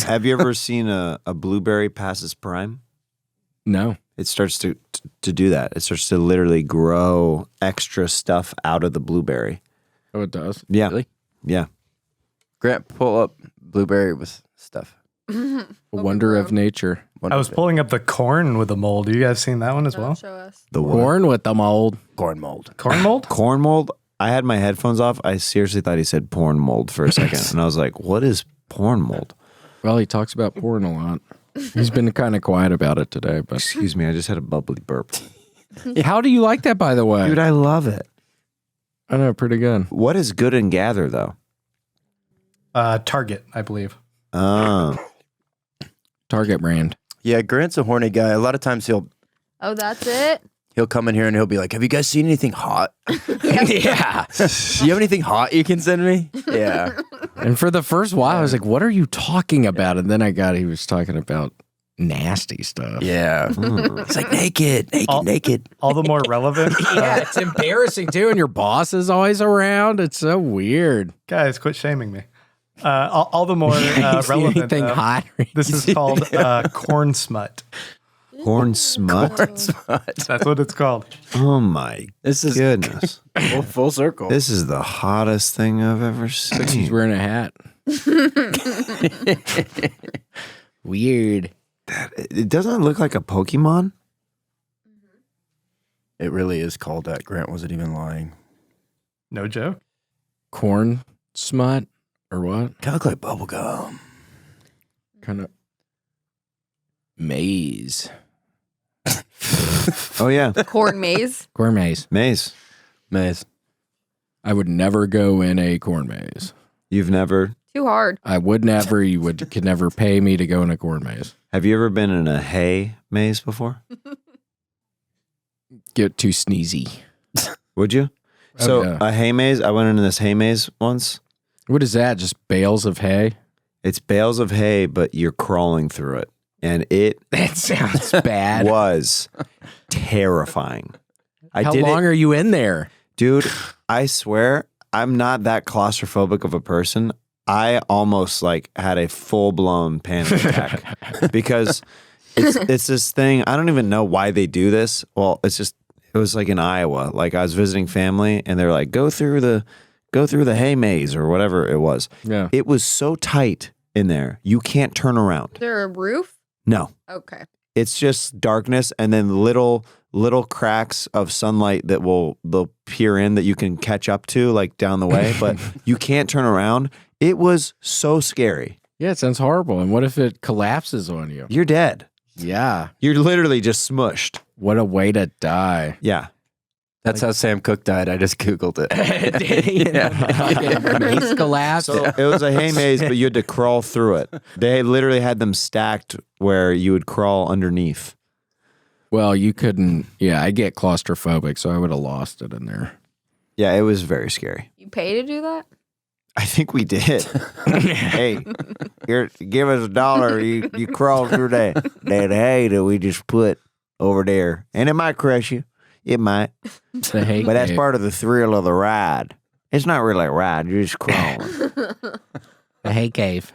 Have you ever seen a blueberry pass its prime? No. It starts to do that. It starts to literally grow extra stuff out of the blueberry. Oh, it does? Yeah. Really? Yeah. Grant, pull up blueberry with stuff. A wonder of nature. I was pulling up the corn with the mold. You guys seen that one as well? Show us. The what? Corn with the mold. corn mold. Corn mold? Corn mold. I had my headphones off. I seriously thought he said porn mold for a second. And I was like, what is porn mold? Well, he talks about porn a lot. He's been kind of quiet about it today. But Excuse me. I just had a bubbly burp. how do you like that, by the way? Dude, I love it. I know, pretty good. What is Good and Gather, though? Target, I believe. Target brand. Yeah, Grant's a horny guy. A lot of times he'll Oh, that's it? come in here and he'll be like, "Have you guys seen anything hot?" Yeah. Do you have anything hot you can send me? Yeah. And for the first while, I was like, what are you talking about? And then he was talking about nasty stuff. Yeah. It's like naked. All the more relevant. Yeah, it's embarrassing too. And your boss is always around. It's so weird. Guys, quit shaming me. All the more relevant. Anything hot? This is called corn smut. Corn smut. That's what it's called. Oh my This is goodness. full circle. This is the hottest thing I've ever He's seen. wearing a hat. Weird. It doesn't look like a Pokemon. It really is called that. Grant wasn't even lying. No joke. Corn smut or what? Kind of look like bubblegum. Kind of maze. Oh yeah, Corn maze. Corn maze. maze. Maze. I would never go in a corn maze. You've never. Too hard. I would never. You could never pay me to go in a corn maze. Have you ever been in a hay maze before? Get too sneezy. Would you? Oh, So yeah. a hay maze. I went into this hay maze once. What is that? Just bales of hay? It's bales of hay, but you're crawling through it, and it That sounds bad. was terrifying. How long are you in there? Dude, I swear I'm not that claustrophobic of a person. I almost like had a full-blown panic attack because it's this thing. I don't even know why they do this. Well, it was like in Iowa. Like I was visiting family and they're like, go through the hay maze or whatever it was. Yeah. It was so tight in there. You can't turn around. Is there a roof? No. Okay. It's just darkness and then little cracks of sunlight that they'll peer in that you can catch up to like down the way, but you can't turn around. It was so scary. Yeah, it sounds horrible. And what if it collapses on you? You're dead. Yeah. You're literally just smushed. What a way to die. Yeah. That's how Sam Cooke died. I just Googled it. Did he? Yeah. Maze collapse. So it was a hay maze, but you had to crawl through it. They literally had them stacked where you would crawl underneath. Well, you couldn't. Yeah, I get claustrophobic, so I would have lost it in there. Yeah, it was very scary. You pay to do that? I think we did. Hey, here, give us $1. You crawl through that hay that we just put over there. And it might crush you. It might. The hay But that's cave. part of the thrill of the ride. It's not really a ride. You're just crawling. The hay cave.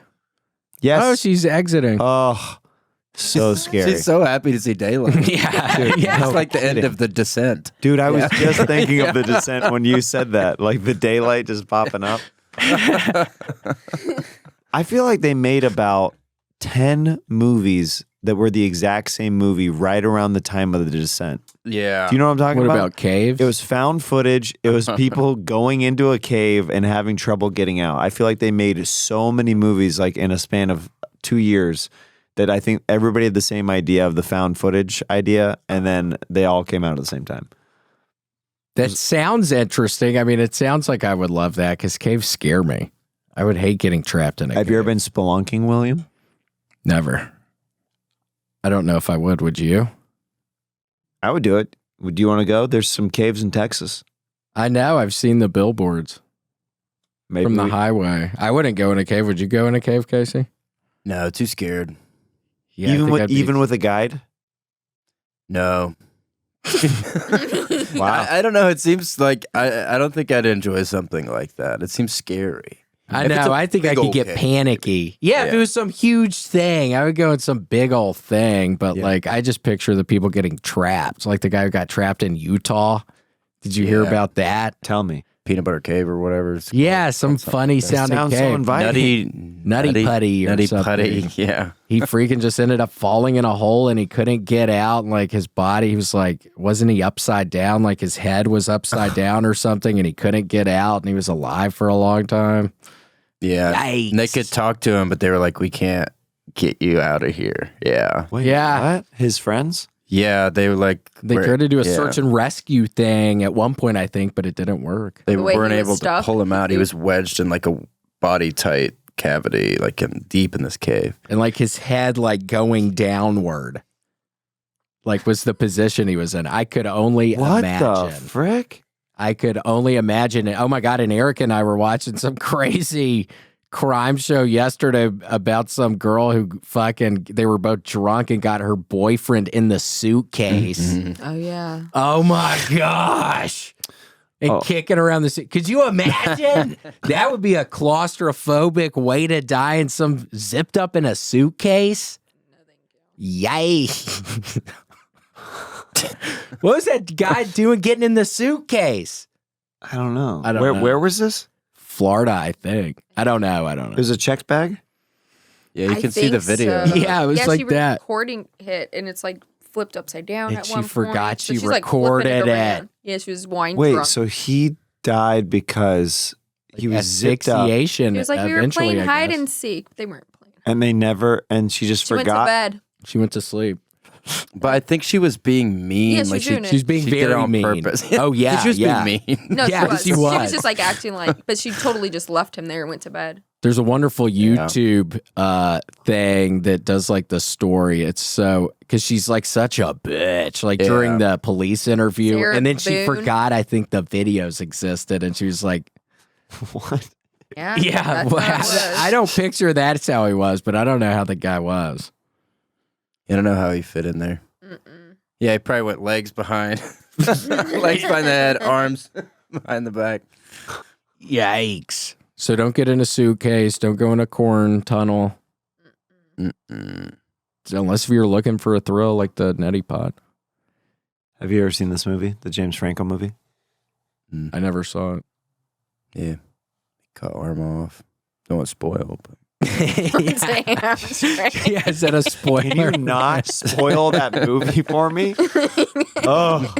Yes. Oh, she's exiting. Oh, so scary. She's so happy to see daylight. yeah. Yeah, no it's like the end kidding. of The Descent. Dude, I was just thinking of The Descent when you said that. Like the daylight just popping up. I feel like they made about 10 movies that were the exact same movie right around the time of The Descent. Yeah. Do you know what I'm talking What about? about caves? It was found footage. It was people going into a cave and having trouble getting out. I feel like they made so many movies like in a span of 2 years that I think everybody had the same idea of the found footage idea, and then they all came out at the same time. That sounds interesting. I mean, it sounds like I would love that because caves scare me. I would hate getting trapped in a Have cave. you ever been spelunking, William? Never. I don't know if I would. Would you? I would do it. Do you want to go? There's some caves in Texas. I know. I've seen the billboards Maybe from the we- highway. I wouldn't go in a cave. Would you go in a cave, Casey? No, too scared. Yeah, I even think with I'd be- even with a guide. No. Wow. I don't know. It seems like I don't think I'd enjoy something like that. It seems scary. I If it's know. a I think I big could old get cave. panicky. Yeah, if it Yeah. was some huge thing, I would go in some big old thing. But Yeah. like, I just picture the people getting trapped. Like the guy who got trapped in Utah. Did you hear Yeah. about that? Tell me. Peanut Butter Cave or whatever. It's Yeah, called. some funny sounding sounds so cave. inviting. Nutty Putty or Nutty something. Putty. Yeah. He freaking just ended up falling in a hole and he couldn't get out. And like his body, he was like, wasn't he upside down? Like his head was upside down or something and he couldn't get out and he was alive for a long time. Yeah. Yikes. And they could talk to him, but they were like, we can't get you out of here. Yeah. Wait, Yeah. what? His friends? Yeah. They were like, They we're- tried to do a yeah. search and rescue thing at one point, I think, but it didn't work. They The way he weren't was able to stuffed? pull him out. He was wedged in like a body tight cavity, like deep in this cave. And like his head, like going downward, like was the position he was in. I could only What imagine. the frick? I could only imagine it. Oh my God. And Eric and I were watching some crazy crime show yesterday about some girl who they were both drunk and got her boyfriend in the suitcase. Oh yeah. Oh my gosh. And Oh. kicking around the suit. Could you imagine? That would be a claustrophobic way to die in some zipped up in a suitcase. Yay. What was that guy doing getting in the suitcase? I don't know. I don't know. Where was this? Florida, I think. I don't know. It was a checked bag? Yeah, you can see the video. So. Yeah, it was like she that. recording it, and it's like flipped upside down And at she one forgot point. she she's like flipping recorded it. around. Yeah, she was wine Wait, drunk. so he died because he was zipped up Asphyxiation. She was like, we were eventually, playing I hide guess. and seek. They weren't playing. and she just She went to forgot. bed. She went to sleep. But I think she was being mean. Yeah, she like was doing it. She's being she did it very on mean. purpose. Oh, yeah. She was yeah. being mean. No, Yeah, she was. she She was. was just like acting like, but she totally just left him there and went to bed. There's a wonderful YouTube thing that does like the story. It's so because she's like such a bitch, like during the police interview, Sarah and then she Boone. forgot. I think the videos existed, and she was like, What? Yeah. "Yeah, that's well, how it was. I don't picture that's how he was, but I don't know how the guy was." I don't know how he fit in there. Mm-mm. Yeah, he probably went legs behind. Legs behind the head, arms behind the back. Yikes! So don't get in a suitcase. Don't go in a corn tunnel. Unless you're looking for a thrill like the neti pot. Have you ever seen this movie, the James Franco movie? I never saw it. Yeah. Cut arm off. Don't want to spoil, but Damn straight. Yeah, is that a spoiler? Can you not spoil that movie for me? Oh.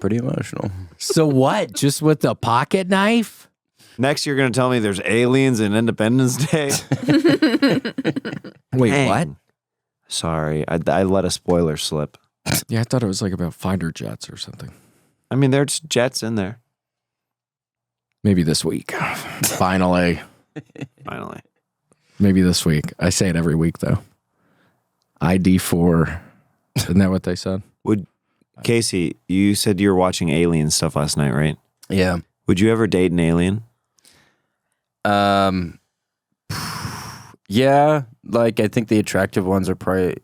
pretty emotional. So what? Just with the pocket knife? Next, you're going to tell me there's aliens in Independence Day? Wait, Dang. what? Sorry, I let a spoiler slip. Yeah, I thought it was like about fighter jets or something. I mean, there's jets in there. Maybe this week. Finally. Finally. Maybe this week. I say it every week, though. ID4. Isn't that what they said? Casey, you said you were watching alien stuff last night, right? Yeah. Would you ever date an alien? Yeah, like I think the attractive ones are probably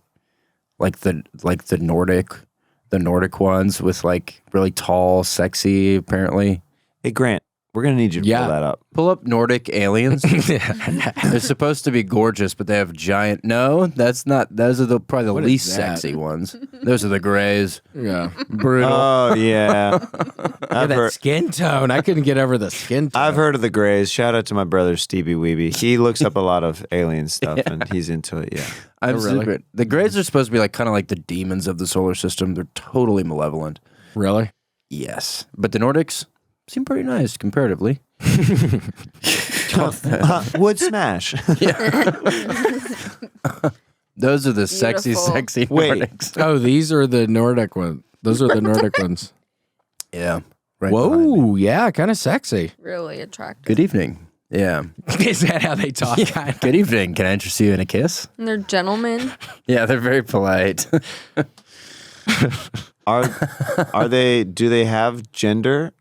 like the Nordic ones with like really tall, sexy, apparently. Hey, Grant, we're going to need you to Yeah. pull that up. Pull up Nordic aliens. They're supposed to be gorgeous, but they have giant. No, that's not. Those are probably the What is least that? sexy ones. Those are the grays. Yeah. Brutal. Oh, yeah. Look at I've that heard, skin tone. I couldn't get over the skin tone. I've heard of the Greys. Shout out to my brother, Stevie Weeby. He looks up a lot of alien stuff, and he's into it, yeah. I'm Oh, really? super. The grays are supposed to be like kind of like the demons of the solar system. They're totally malevolent. Really? Yes, but the Nordics seem pretty nice comparatively. Would smash. Those are the sexy, Beautiful. sexy Wait. Nordics. Oh, these are the Nordic ones. Those are the Nordic ones. Yeah. Right behind me. Whoa, yeah, kind of sexy. Really attractive. Good evening. Yeah. Is that how they talk? Good evening. Can I interest you in a kiss? And they're gentlemen. Yeah, they're very polite. Are they, do they have gender?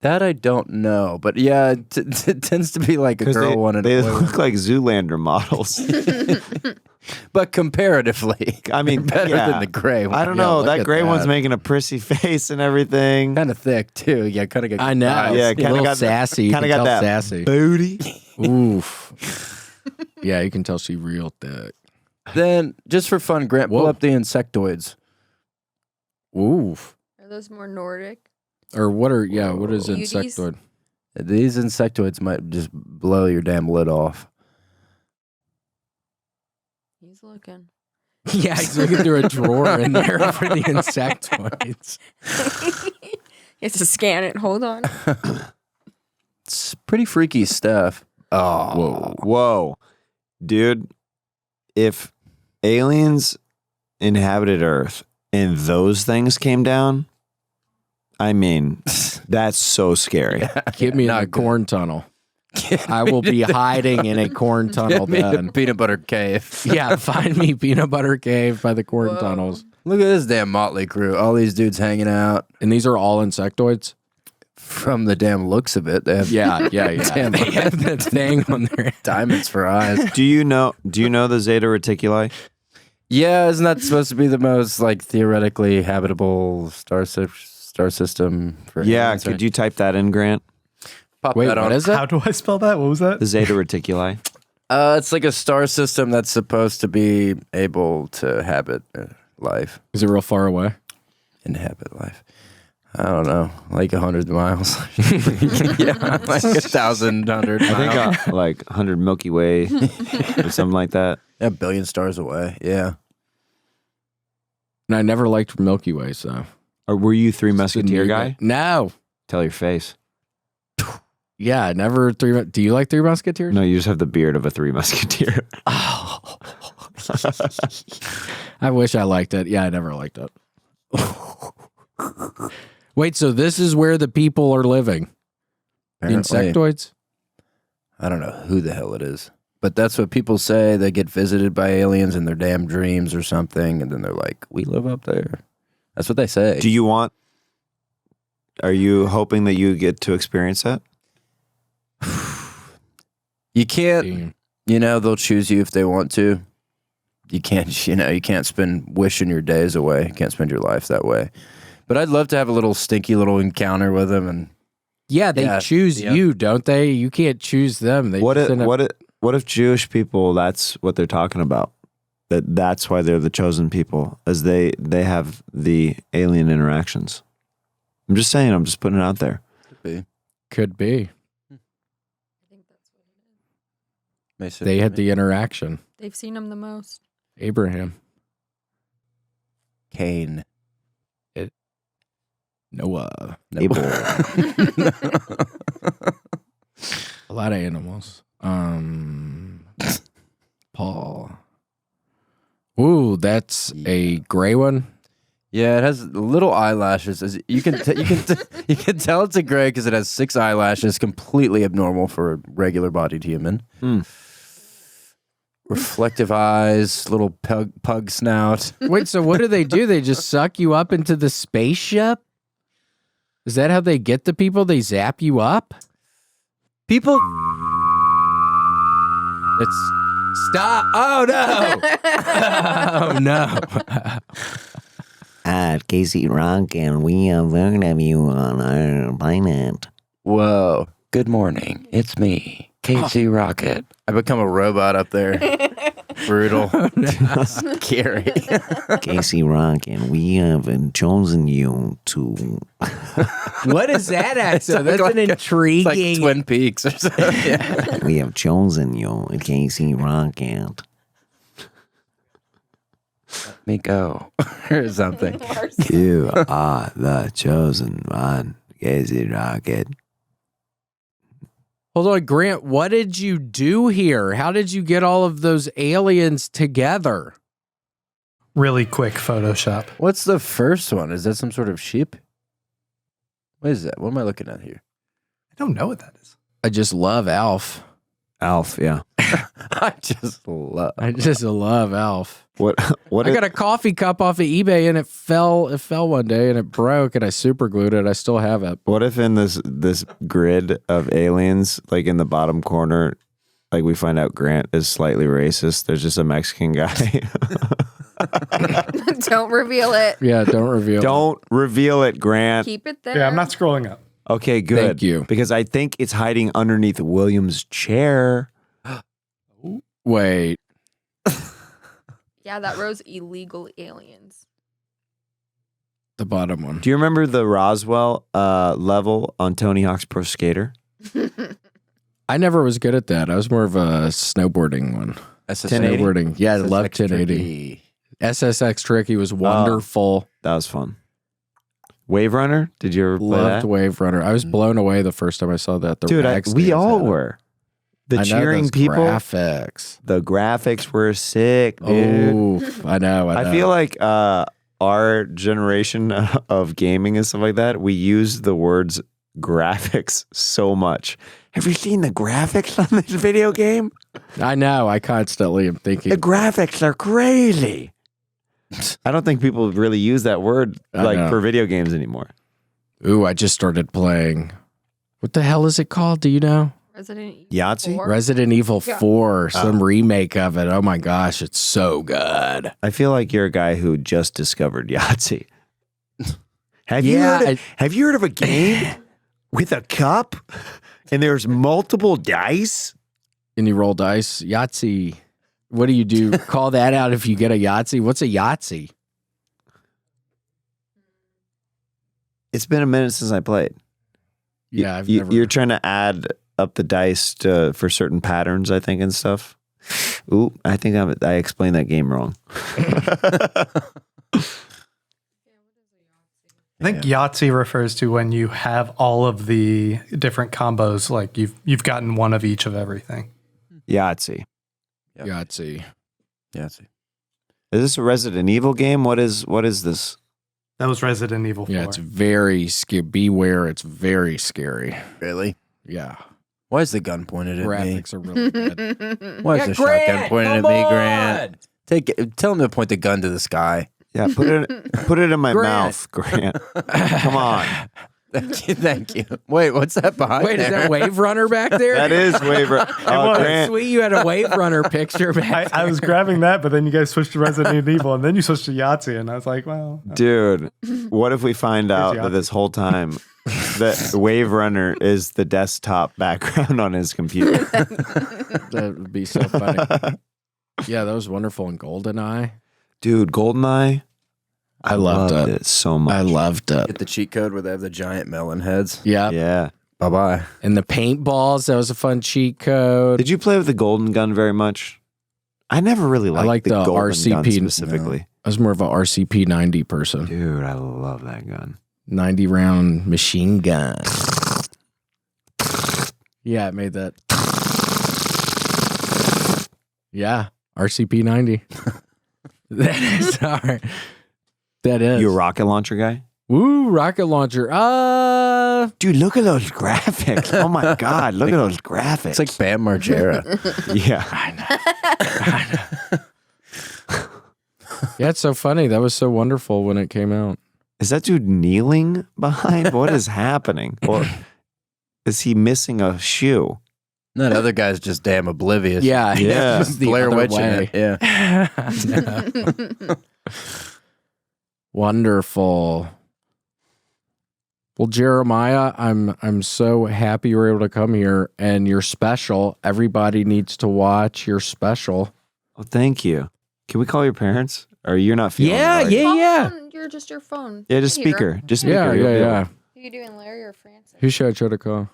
That I don't know, but yeah, it tends to be like a girl one and they a boy one. look like Zoolander models. But comparatively, I mean, better yeah. than the gray one. I don't Yeah, know. look That at gray one's that. making a prissy face and everything. Kind of thick too. Yeah, kind of. I know. Yeah, a kinda little got that- sassy. You kinda can got tell that sassy. Booty. Oof. Yeah, you can tell she real thick. Then, just for fun, Grant, pull Whoa. up the insectoids. Oof. Are those more Nordic? Or what are, yeah, what is Beauties? insectoid? These insectoids might just blow your damn lid off. He's looking. Yeah, he's looking through a drawer in there for the insectoids. You have to scan it. Hold on. It's pretty freaky stuff. Oh, Whoa. Dude, if aliens inhabited Earth and those things came down, I mean, that's so scary. Get me in not a good. corn tunnel. I will be hiding in a corn tunnel Get me the then. peanut butter cave. Yeah, find me peanut butter cave by the corn Whoa. tunnels. Look at this damn motley crew. All these dudes hanging out. And these are all insectoids? From the damn looks of it, they have Yeah. Damn. They have that thing on their diamonds for eyes. Do you know the Zeta Reticuli? Yeah, isn't that supposed to be the most like theoretically habitable star system? For Yeah, aliens, could right? you type that in, Grant? pop Wait, that what on? is it? How do I spell that? What was that? The Zeta Reticuli. It's like a star system that's supposed to be able to habit life. Is it real far away? Inhabit life. I don't know, like 100 miles. Yeah, like 1,100 miles. I think like 100 Milky Way or something like that. A billion stars away. Yeah. And I never liked Milky Way, so. Or were you Three Musketeer guy? No. Tell your face. Yeah, never Three. Do you like Three Musketeers? No, you just have the beard of a Three Musketeer. Oh. I wish I liked it. Yeah, I never liked it. Wait, so this is where the people are living? The Apparently. insectoids? I don't know who the hell it is, but that's what people say. They get visited by aliens in their damn dreams or something, and then they're like, "We live up there." That's what they say. Do you want? Are you hoping that you get to experience that? You can't. You know, they'll choose you if they want to. You can't. You know, you can't spend wishing your days away. You can't spend your life that way. But I'd love to have a little stinky little encounter with them, and Yeah, they choose you, don't they? You can't choose them. They What just if, end up- what if Jewish people? That's what they're talking about. That's why they're the chosen people, as they have the alien interactions. I'm just saying. I'm just putting it out there. Could be. They had the interaction. They've seen him the most. Abraham. Cain. Noah. Abel. A lot of animals. Paul. Ooh, that's a gray one. Yeah, it has little eyelashes. You can you can tell it's a gray because it has 6 eyelashes, completely abnormal for a regular-bodied human. Reflective eyes, little pug snout. Wait, so what do? They just suck you up into the spaceship? Is that how they get the people? They zap you up? People. It's stop. Oh no. Oh no. Casey Rock, and we are learning of you on our planet. Whoa. Good morning. It's me, Casey Rocket. I become a robot up there. Brutal. Scary. Casey Rock, and we have chosen you to. What is that accent? That's like an intriguing. Like Twin Peaks or something. Yeah. We have chosen you, Casey Rocket. Let me go. Or something. You are the chosen one, Casey Rocket. Hold on, Grant. What did you do here? How did you get all of those aliens together? Really quick Photoshop. What's the first one? Is that some sort of sheep? What is that? What am I looking at here? I don't know what that is. I just love Alf. Alf, yeah. I just love Alf. What? I got a coffee cup off of eBay and it fell one day and it broke and I super glued it. I still have it. What if in this grid of aliens, like in the bottom corner, like we find out Grant is slightly racist? There's just a Mexican guy. Don't reveal it. Yeah, don't reveal. Don't reveal it, Grant. Keep it there. Yeah, I'm not scrolling up. Okay, good. Thank you. Because I think it's hiding underneath William's chair. Wait. Yeah, that row's illegal aliens. The bottom one. Do you remember the Roswell level on Tony Hawk's Pro Skater? I never was good at that. I was more of a snowboarding one. 1080? Snowboarding. Yeah, I love 1080. SSX Tricky was wonderful. That was fun. Wave Runner? Did you ever play Loved that? Wave Runner. I was blown away the first time I saw that. The Dude, rag we stands all had it. were. The I know cheering those people. graphics. The graphics were sick, dude. Oh, I know. I feel like our generation of gaming and stuff like that, we use the words graphics so much. Have you seen the graphics on this video game? I know. I constantly am thinking. The graphics are crazy. I don't think people really use that word I like know. for video games anymore. Ooh, I just started playing. What the hell is it called? Do you know? Resident Evil Yahtzee? 4? Resident Evil 4, some remake of it. Oh my gosh, it's so good. I feel like you're a guy who just discovered Yahtzee. Have Yeah, you heard of a game with a cup and there's multiple dice? And you roll dice. Yahtzee. What do you do? Call that out if you get a Yahtzee. What's a Yahtzee? It's been a minute since I played. Yeah, I've You- never. You're trying to add up the dice for certain patterns, I think, and stuff. Ooh, I think I explained that game wrong. I think Yahtzee refers to when you have all of the different combos, like you've gotten one of each of everything. Yahtzee. Yahtzee. Yahtzee. Is this a Resident Evil game? What is this? That was Resident Evil 4. Yeah, it's very scary. Beware, it's very scary. Really? Yeah. Why is the gun pointed at me? Graphics are really good. Why is the shotgun pointed at me, Grant? Tell him to point the gun to the sky. Yeah, put it in my Grant. mouth, Grant. Come on. Thank you. Wait, what's that behind Wait, is there? that Wave Runner back there? That is waiver. Oh, Grant. Sweet, you had a Wave Runner picture back I was grabbing that, but then you guys switched to Resident Evil, and then you switched to Yahtzee, and I was like, well. Dude, what if we find out that this whole time that Wave Runner is the desktop background on his computer? That would be so funny. Yeah, that was wonderful in GoldenEye. Dude, GoldenEye. I loved it so much. I loved it. Get the cheat code where they have the giant melon heads. Yeah. Yeah. Bye-bye. And the paintballs, that was a fun cheat code. Did you play with the golden gun very much? I never really liked like the the golden RCP gun specifically. I was more of a RCP 90 person. Dude, I love that gun. 90 round machine gun. Yeah, it made that. Yeah, RCP 90. That is hard. That is. You a rocket launcher guy? Woo, rocket launcher. Dude, look at those graphics. Oh my God, look at those graphics. It's like Bam Margera. Yeah. Yeah, it's so funny. That was so wonderful when it came out. Is that dude kneeling behind? What is happening? Or is he missing a shoe? That other guy's just damn oblivious. Yeah, Yeah. just the Blair other Witch in way. it. Yeah. Wonderful. Well, Jeremiah, I'm so happy you were able to come here, and you're special. Everybody needs to watch your special. Oh, thank you. Can we call your parents? Or you're not feeling Yeah, right? yeah. You're just your phone. Yeah, just I can hear speaker. him. Just speaker. Yeah, You'll yeah, be able- yeah. Are you doing Larry or Francis? Who should I try to call?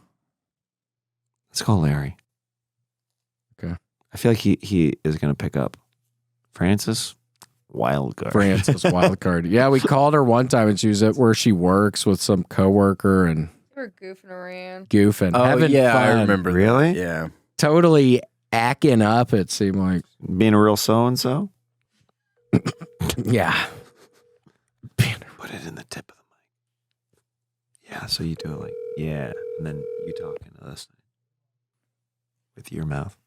Let's call Larry. Okay. I feel like he is going to pick up. Francis, wild card. Francis wild card. Yeah, we called her one time, and she was at where she works with some coworker and You were goofing around. goofing. Oh, having yeah, I fun. remember that. Really? Yeah. Totally acting up, it seemed like. Being a real so-and-so? Yeah. Put it in the tip of the mic. Yeah, so you do it like, yeah, and then you talk into this with your mouth.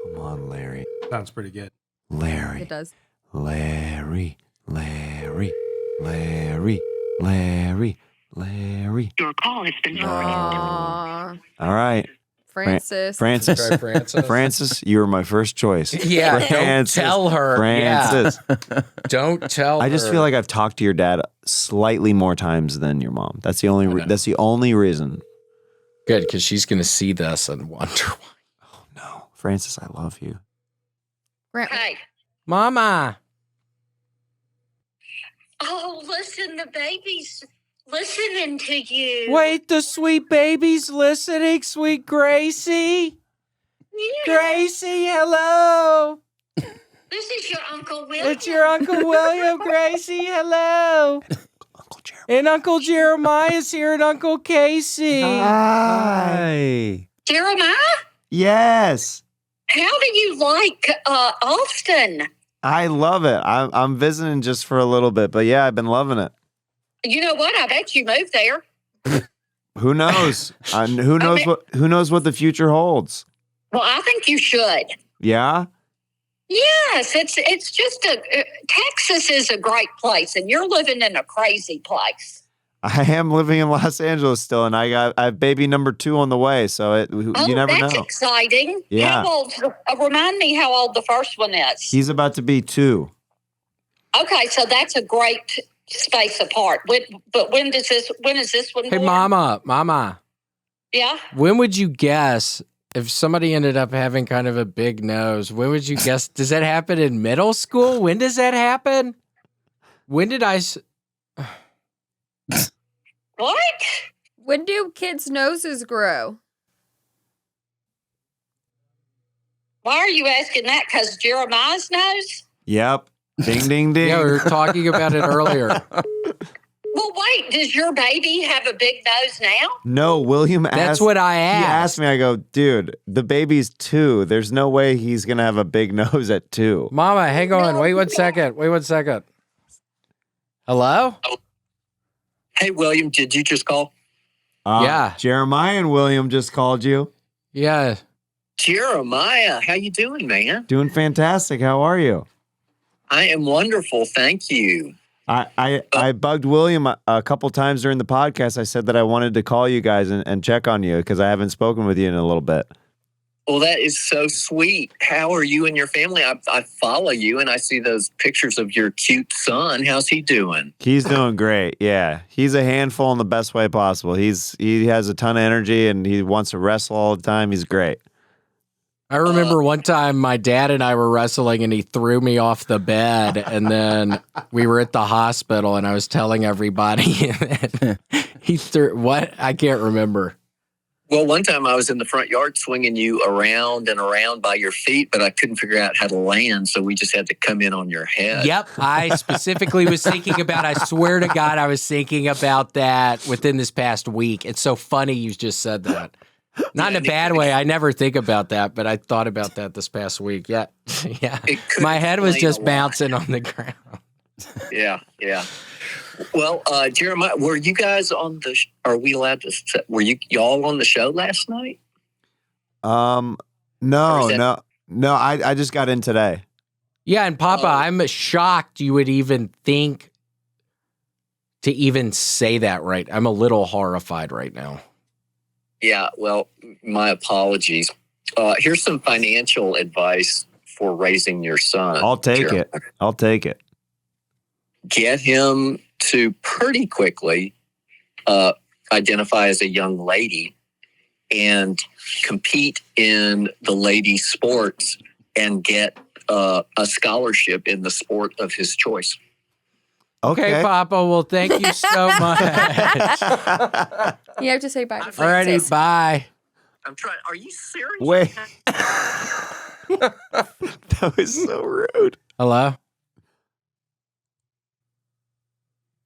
Come on, Larry. Sounds pretty good. Larry. It does. Larry. Larry. Larry. Larry. Larry. Your call has been forwarded. Aww. All right. Francis. Francis. Try Francis. Francis, you were my first choice. Yeah, Francis. don't tell her. Francis. Yeah. Don't tell her. I just feel like I've talked to your dad slightly more times than your mom. That's the only. I know. That's the only reason. good because she's going to see this and wonder why. Oh no, Francis, I love you. Grant, Hey. Mama. Oh, listen, the baby's listening to you. Wait, the sweet baby's listening, sweet Gracie. Yeah. Gracie, hello. This is your Uncle William. It's your Uncle William, Gracie, hello. Uncle Jeremy. And Uncle Jeremiah's here and Uncle Casey. Hi. Jeremiah, Yes, how do you like Austin? I love it. I'm visiting just for a little bit, but yeah, I've been loving it. You know what? I bet you moved there. Who knows? Who knows what the future holds? Well, I think you should. Yeah. Yes, it's just Texas is a great place, and you're living in a crazy place. I am living in Los Angeles still, and I have baby number 2 on the way. So you never that's know. exciting. Yeah. How old? Remind me how old the first one is. He's about to be 2. Okay, so that's a great space apart. But when is this one? Hey, born? Mama. Yeah. When would you guess If somebody ended up having kind of a big nose, when would you guess? Does that happen in middle school? When does that happen? When did I? What? When do kids' noses grow? Why are you asking that? Because Jeremiah's nose? Yep. Ding, ding, ding. Yeah, we were talking about it earlier. Well, wait, does your baby have a big nose now? No, William asked. That's what I asked. He asked me, I go, dude, the baby's 2. There's no way he's going to have a big nose at 2. Mama, hang on. Wait 1 second. Hello? Hey, William, did you just call? Yeah. Jeremiah and William just called you. Yeah. Jeremiah, how you doing, man? Doing fantastic. How are you? I am wonderful, thank you. I bugged William a couple times during the podcast. I said that I wanted to call you guys and check on you because I haven't spoken with you in a little bit. Well, that is so sweet. How are you and your family? I follow you and I see those pictures of your cute son. How's he doing? He's doing great. Yeah. He's a handful in the best way possible. He has a ton of energy and he wants to wrestle all the time. He's great. I remember one time my dad and I were wrestling and he threw me off the bed and then we were at the hospital and I was telling everybody he threw what? I can't remember. Well, one time I was in the front yard swinging you around and around by your feet, but I couldn't figure out how to land, so we just had to come in on your head. Yep. I specifically was thinking about, I swear to God, I was thinking about that within this past week. It's so funny you just said that. Not in a bad way. I never think about that, but I thought about that this past week. Yeah. Yeah. My head was just bouncing on the ground. Yeah. Well, Jeremiah, were you guys on the? Are we allowed to? Were y'all on the show last night? No. I just got in today. Yeah, and Papa, I'm shocked you would even think to even say that right. I'm a little horrified right now. Yeah. Well, my apologies. Here's some financial advice for raising your son. I'll take Jeremiah. it. I'll take it. Get him to pretty quickly identify as a young lady and compete in the ladies' sports and get a scholarship in the sport of his choice. Okay, Papa. Well, thank you so much. You have to say bye. All righty, bye. I'm trying. Are you serious? Wait. That was so rude. Hello?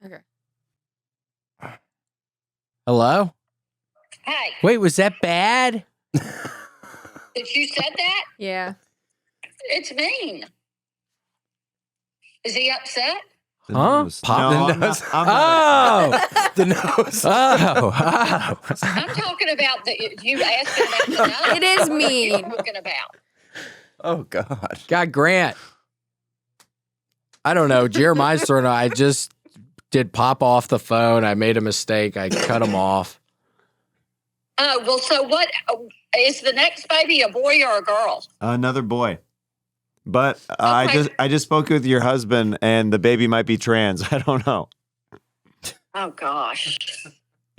Okay. Hello? Hey, Wait, was that bad? did you said that? Yeah. It's mean. Is he upset? The Huh? nose. Pop No, the I'm nose. not- I'm not- The nose. Oh. I'm talking about you asking about the nose. It is What are you mean. talking about? Oh, God. God, Grant. I don't know. Jeremiah's sort of, I just did pop off the phone. I made a mistake. I cut him off. Oh, well, so what is the next baby, a boy or a girl? Another boy. But Okay. I just spoke with your husband, and the baby might be trans. I don't know. Oh, gosh.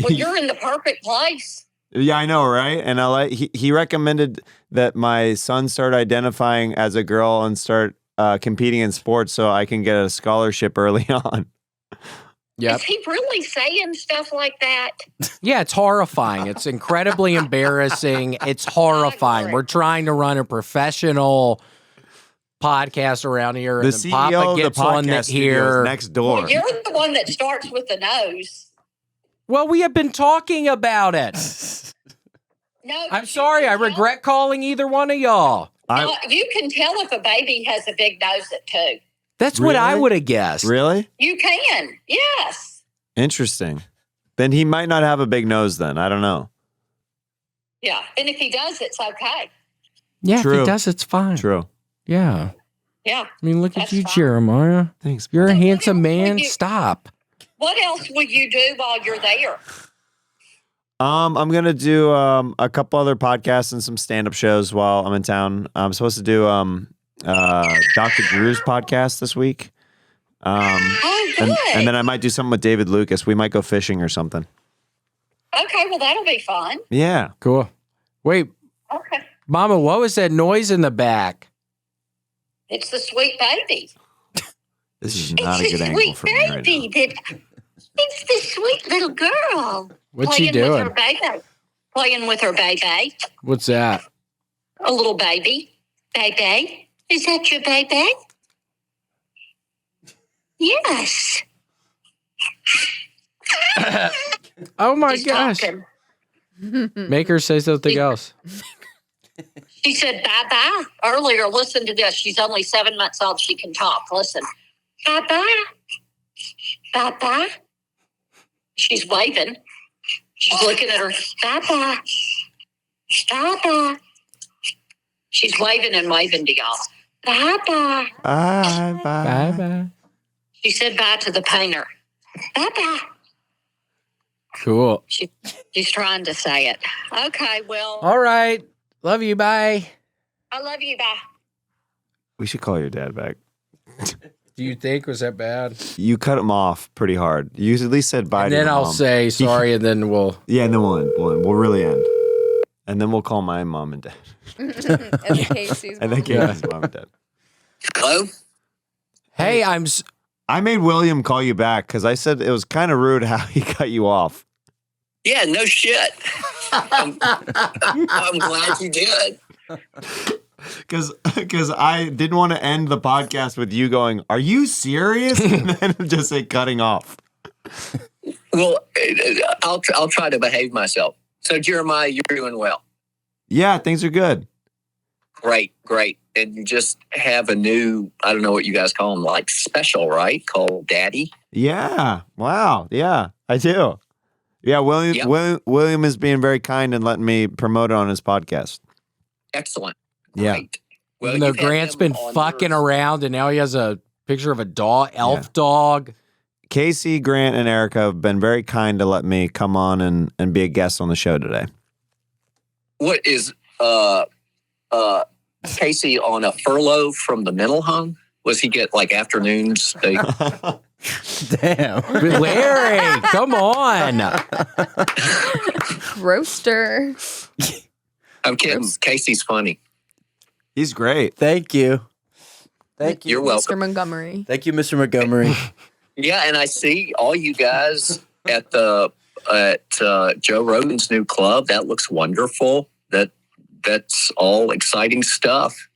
Well, you're in the perfect place. Yeah, I know, right? And he recommended that my son start identifying as a girl and start competing in sports so I can get a scholarship early on. Yep. Is he really saying stuff like that? Yeah, it's horrifying. It's incredibly embarrassing. It's horrifying. agree. We're trying to run a professional podcast around here, The and then CEO Papa of the gets on podcast studio here. is next door. Well, you're the one that starts with the nose. Well, we have been talking about it. No, I'm you sorry. can I tell- regret calling either one of y'all. You can tell if a baby has a big nose at 2. That's what I Really? would have guessed. Really? You can, yes. Interesting. Then he might not have a big nose then. I don't know. Yeah, and if he does, it's okay. Yeah, if True. he does, it's fine. True. Yeah. Yeah. I mean, look at That's you, fine. Jeremiah. Thanks. You're a So what handsome else man. would you- Stop. What else will you do while you're there? I'm gonna do a couple other podcasts and some stand-up shows while I'm in town. I'm supposed to do Dr. Drew's podcast this week. Oh, good. And then I might do something with David Lucas. We might go fishing or something. Okay, well, that'll be fun. Yeah. Cool. Wait, Okay. Mama, what was that noise in the back? It's the sweet baby. This is not a It's good the angle sweet for me right now. baby. It's the sweet little girl. What's she playing with doing? her baby. Playing with her baby. What's that? A little baby. Baby. Is that your baby? Yes. Oh my She's gosh. talking. Make her say something else. She said bye-bye earlier. Listen to this. She's only 7 months old. She can talk. Listen. Bye-bye. Bye-bye. She's waving. She's looking at her. Bye-bye. Bye-bye. She's waving and waving to y'all. Bye-bye. Bye. Bye-bye. She said bye to the painter. Bye-bye. Cool. She's trying to say it. Okay, well, All right. Love you. Bye. I love you. Bye. We should call your dad back. Do you think was that bad? You cut him off pretty hard. You at least said bye And to then your I'll mom. say sorry, and then we'll. Yeah, and then we'll end. We'll really end. And then we'll call my mom and dad. And Casey's And then mom. Casey's mom and dad. Hello? Hey, I made William call you back because I said it was kind of rude how he cut you off. Yeah, no shit. I'm glad you did. Because I didn't want to end the podcast with you going, "Are you serious?" and then just say cutting off. Well, I'll try to behave myself. So, Jeremiah, you're doing well. Yeah, things are good. Great. And you just have a new, I don't know what you guys call them, like special, right? Called Daddy. Yeah. Wow. Yeah, I do. Yeah, William. Yep. William is being very kind and letting me promote it on his podcast. Excellent. Yeah. Great. Well, even though you've had Grant's him been on fucking yours. around, and now he has a picture of a dog, elf dog. Casey, Grant, and Erica have been very kind to let me come on and be a guest on the show today. What is Casey on a furlough from the mental home? Was he get like afternoons? Damn. Larry, come on. Roaster. I'm kidding. Casey's funny. He's great. Thank you. Thank you. You're welcome. Mr. Montgomery. Thank you, Mr. Montgomery. Yeah, and I see all you guys at Joe Rogan's new club. That looks wonderful. That's all exciting stuff.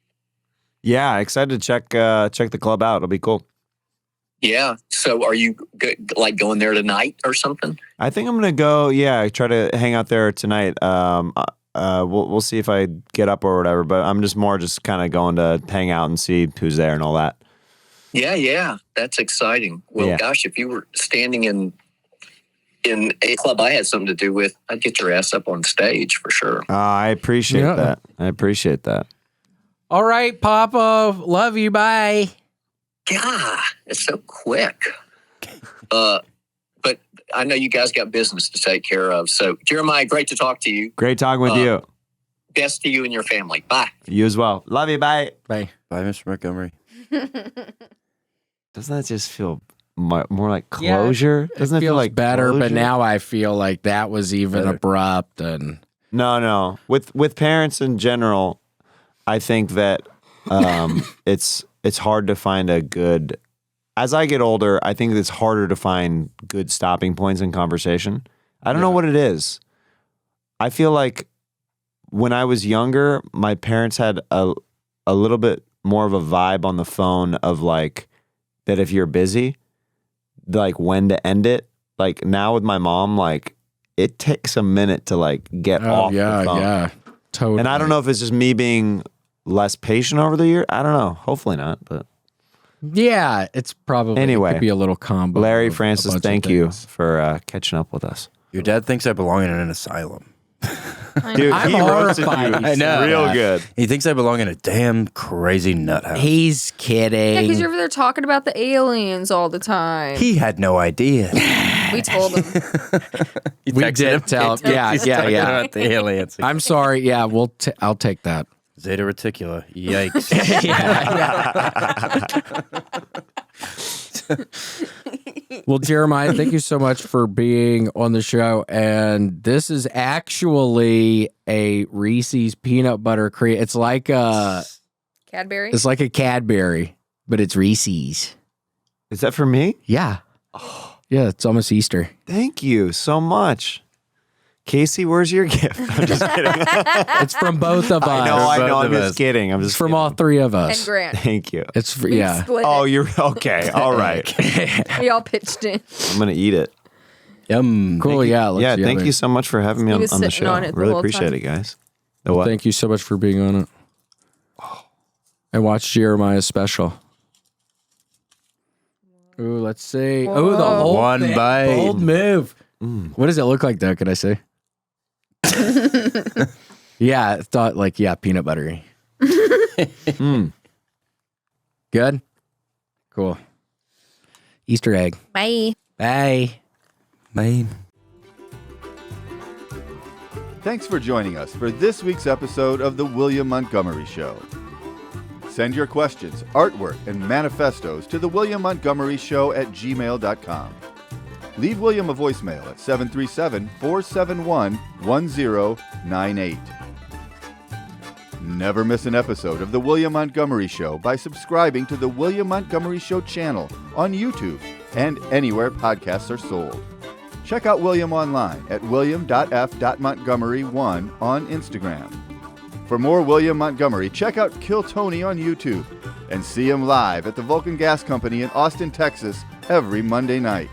Yeah, excited to check the club out. It'll be cool. Yeah. So, are you like going there tonight or something? I think I'm gonna go. Yeah, try to hang out there tonight. We'll see if I get up or whatever. But I'm just kind of going to hang out and see who's there and all that. Yeah. That's exciting. Well, Yeah. gosh, if you were standing in a club I had something to do with, I'd get your ass up on stage for sure. I appreciate that. I appreciate that. All right, Papa. Love you. Bye. God, it's so quick. But I know you guys got business to take care of. So, Jeremiah, great to talk to you. Great talking with you. Best to you and your family. Bye. You as well. Love you. Bye. Bye. Bye, Mr. Montgomery. Doesn't that just feel more like closure? It Doesn't it feel feels like better, but closure? now I feel like that was even Better. abrupt and No. With parents in general, I think that it's hard to find a good. As I get older, I think it's harder to find good stopping points in conversation. I don't know what it is. I feel like when I was younger, my parents had a little bit more of a vibe on the phone of like that if you're busy, like when to end it. Like now with my mom, like it takes a minute to like get off the phone. Yeah, totally. And I don't know if it's just me being less patient over the year. I don't know. Hopefully not. But Yeah, it's probably Anyway, it could be a little combo. Larry, of a Francis, bunch of thank you things. for catching up with us. Your dad thinks I belong in an asylum. Dude, I'm he roasted you horrified. I know. real good. He thinks I belong in a damn crazy nut house. He's kidding. Yeah, because you're over there talking about the aliens all the time. He had no idea. We told him. You We texted did tell him. Yeah, He's yeah, talking yeah. about the aliens. I'm sorry. Yeah, I'll take that. Zeta Reticula. Yikes. Well, Jeremiah, thank you so much for being on the show. And this is actually a Reese's peanut butter cream. It's like a Cadbury. It's like a Cadbury, but it's Reese's. Is that for me? Yeah. Yeah, it's almost Easter. Thank you so much. Casey, where's your gift? I'm just kidding. It's from both of us. I know. I'm just kidding. I'm just It's from kidding. all three of us. And Grant. Thank you. It's for, We yeah. split Oh, it. you're okay. All right. We all pitched in. I'm gonna eat it. Yum. Cool. Yeah. Yeah, thank you so much for having me He on was the sitting show. on it the Really whole appreciate time. it, guys. The what? Thank you so much for being on it. And watch Jeremiah's special. Ooh, let's see. Oh, the whole One thing. bite. Bold move. What does it look like, though? Can I say? Yeah, I thought peanut buttery. Good? Cool. Easter egg. Bye. Bye. Bye. Thanks for joining us for this week's episode of The William Montgomery Show. Send your questions, artwork, and manifestos to The William Montgomery Show at gmail.com. Leave William a voicemail at 737-471-1098. Never miss an episode of The William Montgomery Show by subscribing to The William Montgomery Show channel on YouTube and anywhere podcasts are sold. Check out William online at william.f.montgomery1 on Instagram. For more William Montgomery, check out Kill Tony on YouTube and see him live at the Vulcan Gas Company in Austin, Texas every Monday night.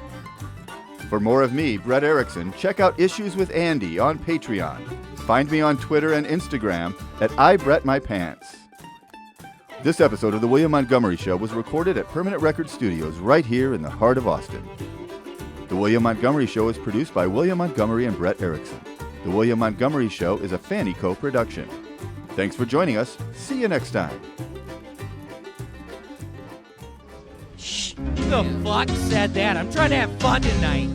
For more of me, Brett Erickson, check out Issues with Andy on Patreon. Find me on Twitter and Instagram at IBrettMyPants. This episode of The William Montgomery Show was recorded at Permanent Record Studios right here in the heart of Austin. The William Montgomery Show is produced by William Montgomery and Brett Erickson. The William Montgomery Show is a FannieCo production. Thanks for joining us. See you next time. Who the fuck said that? I'm trying to have fun tonight.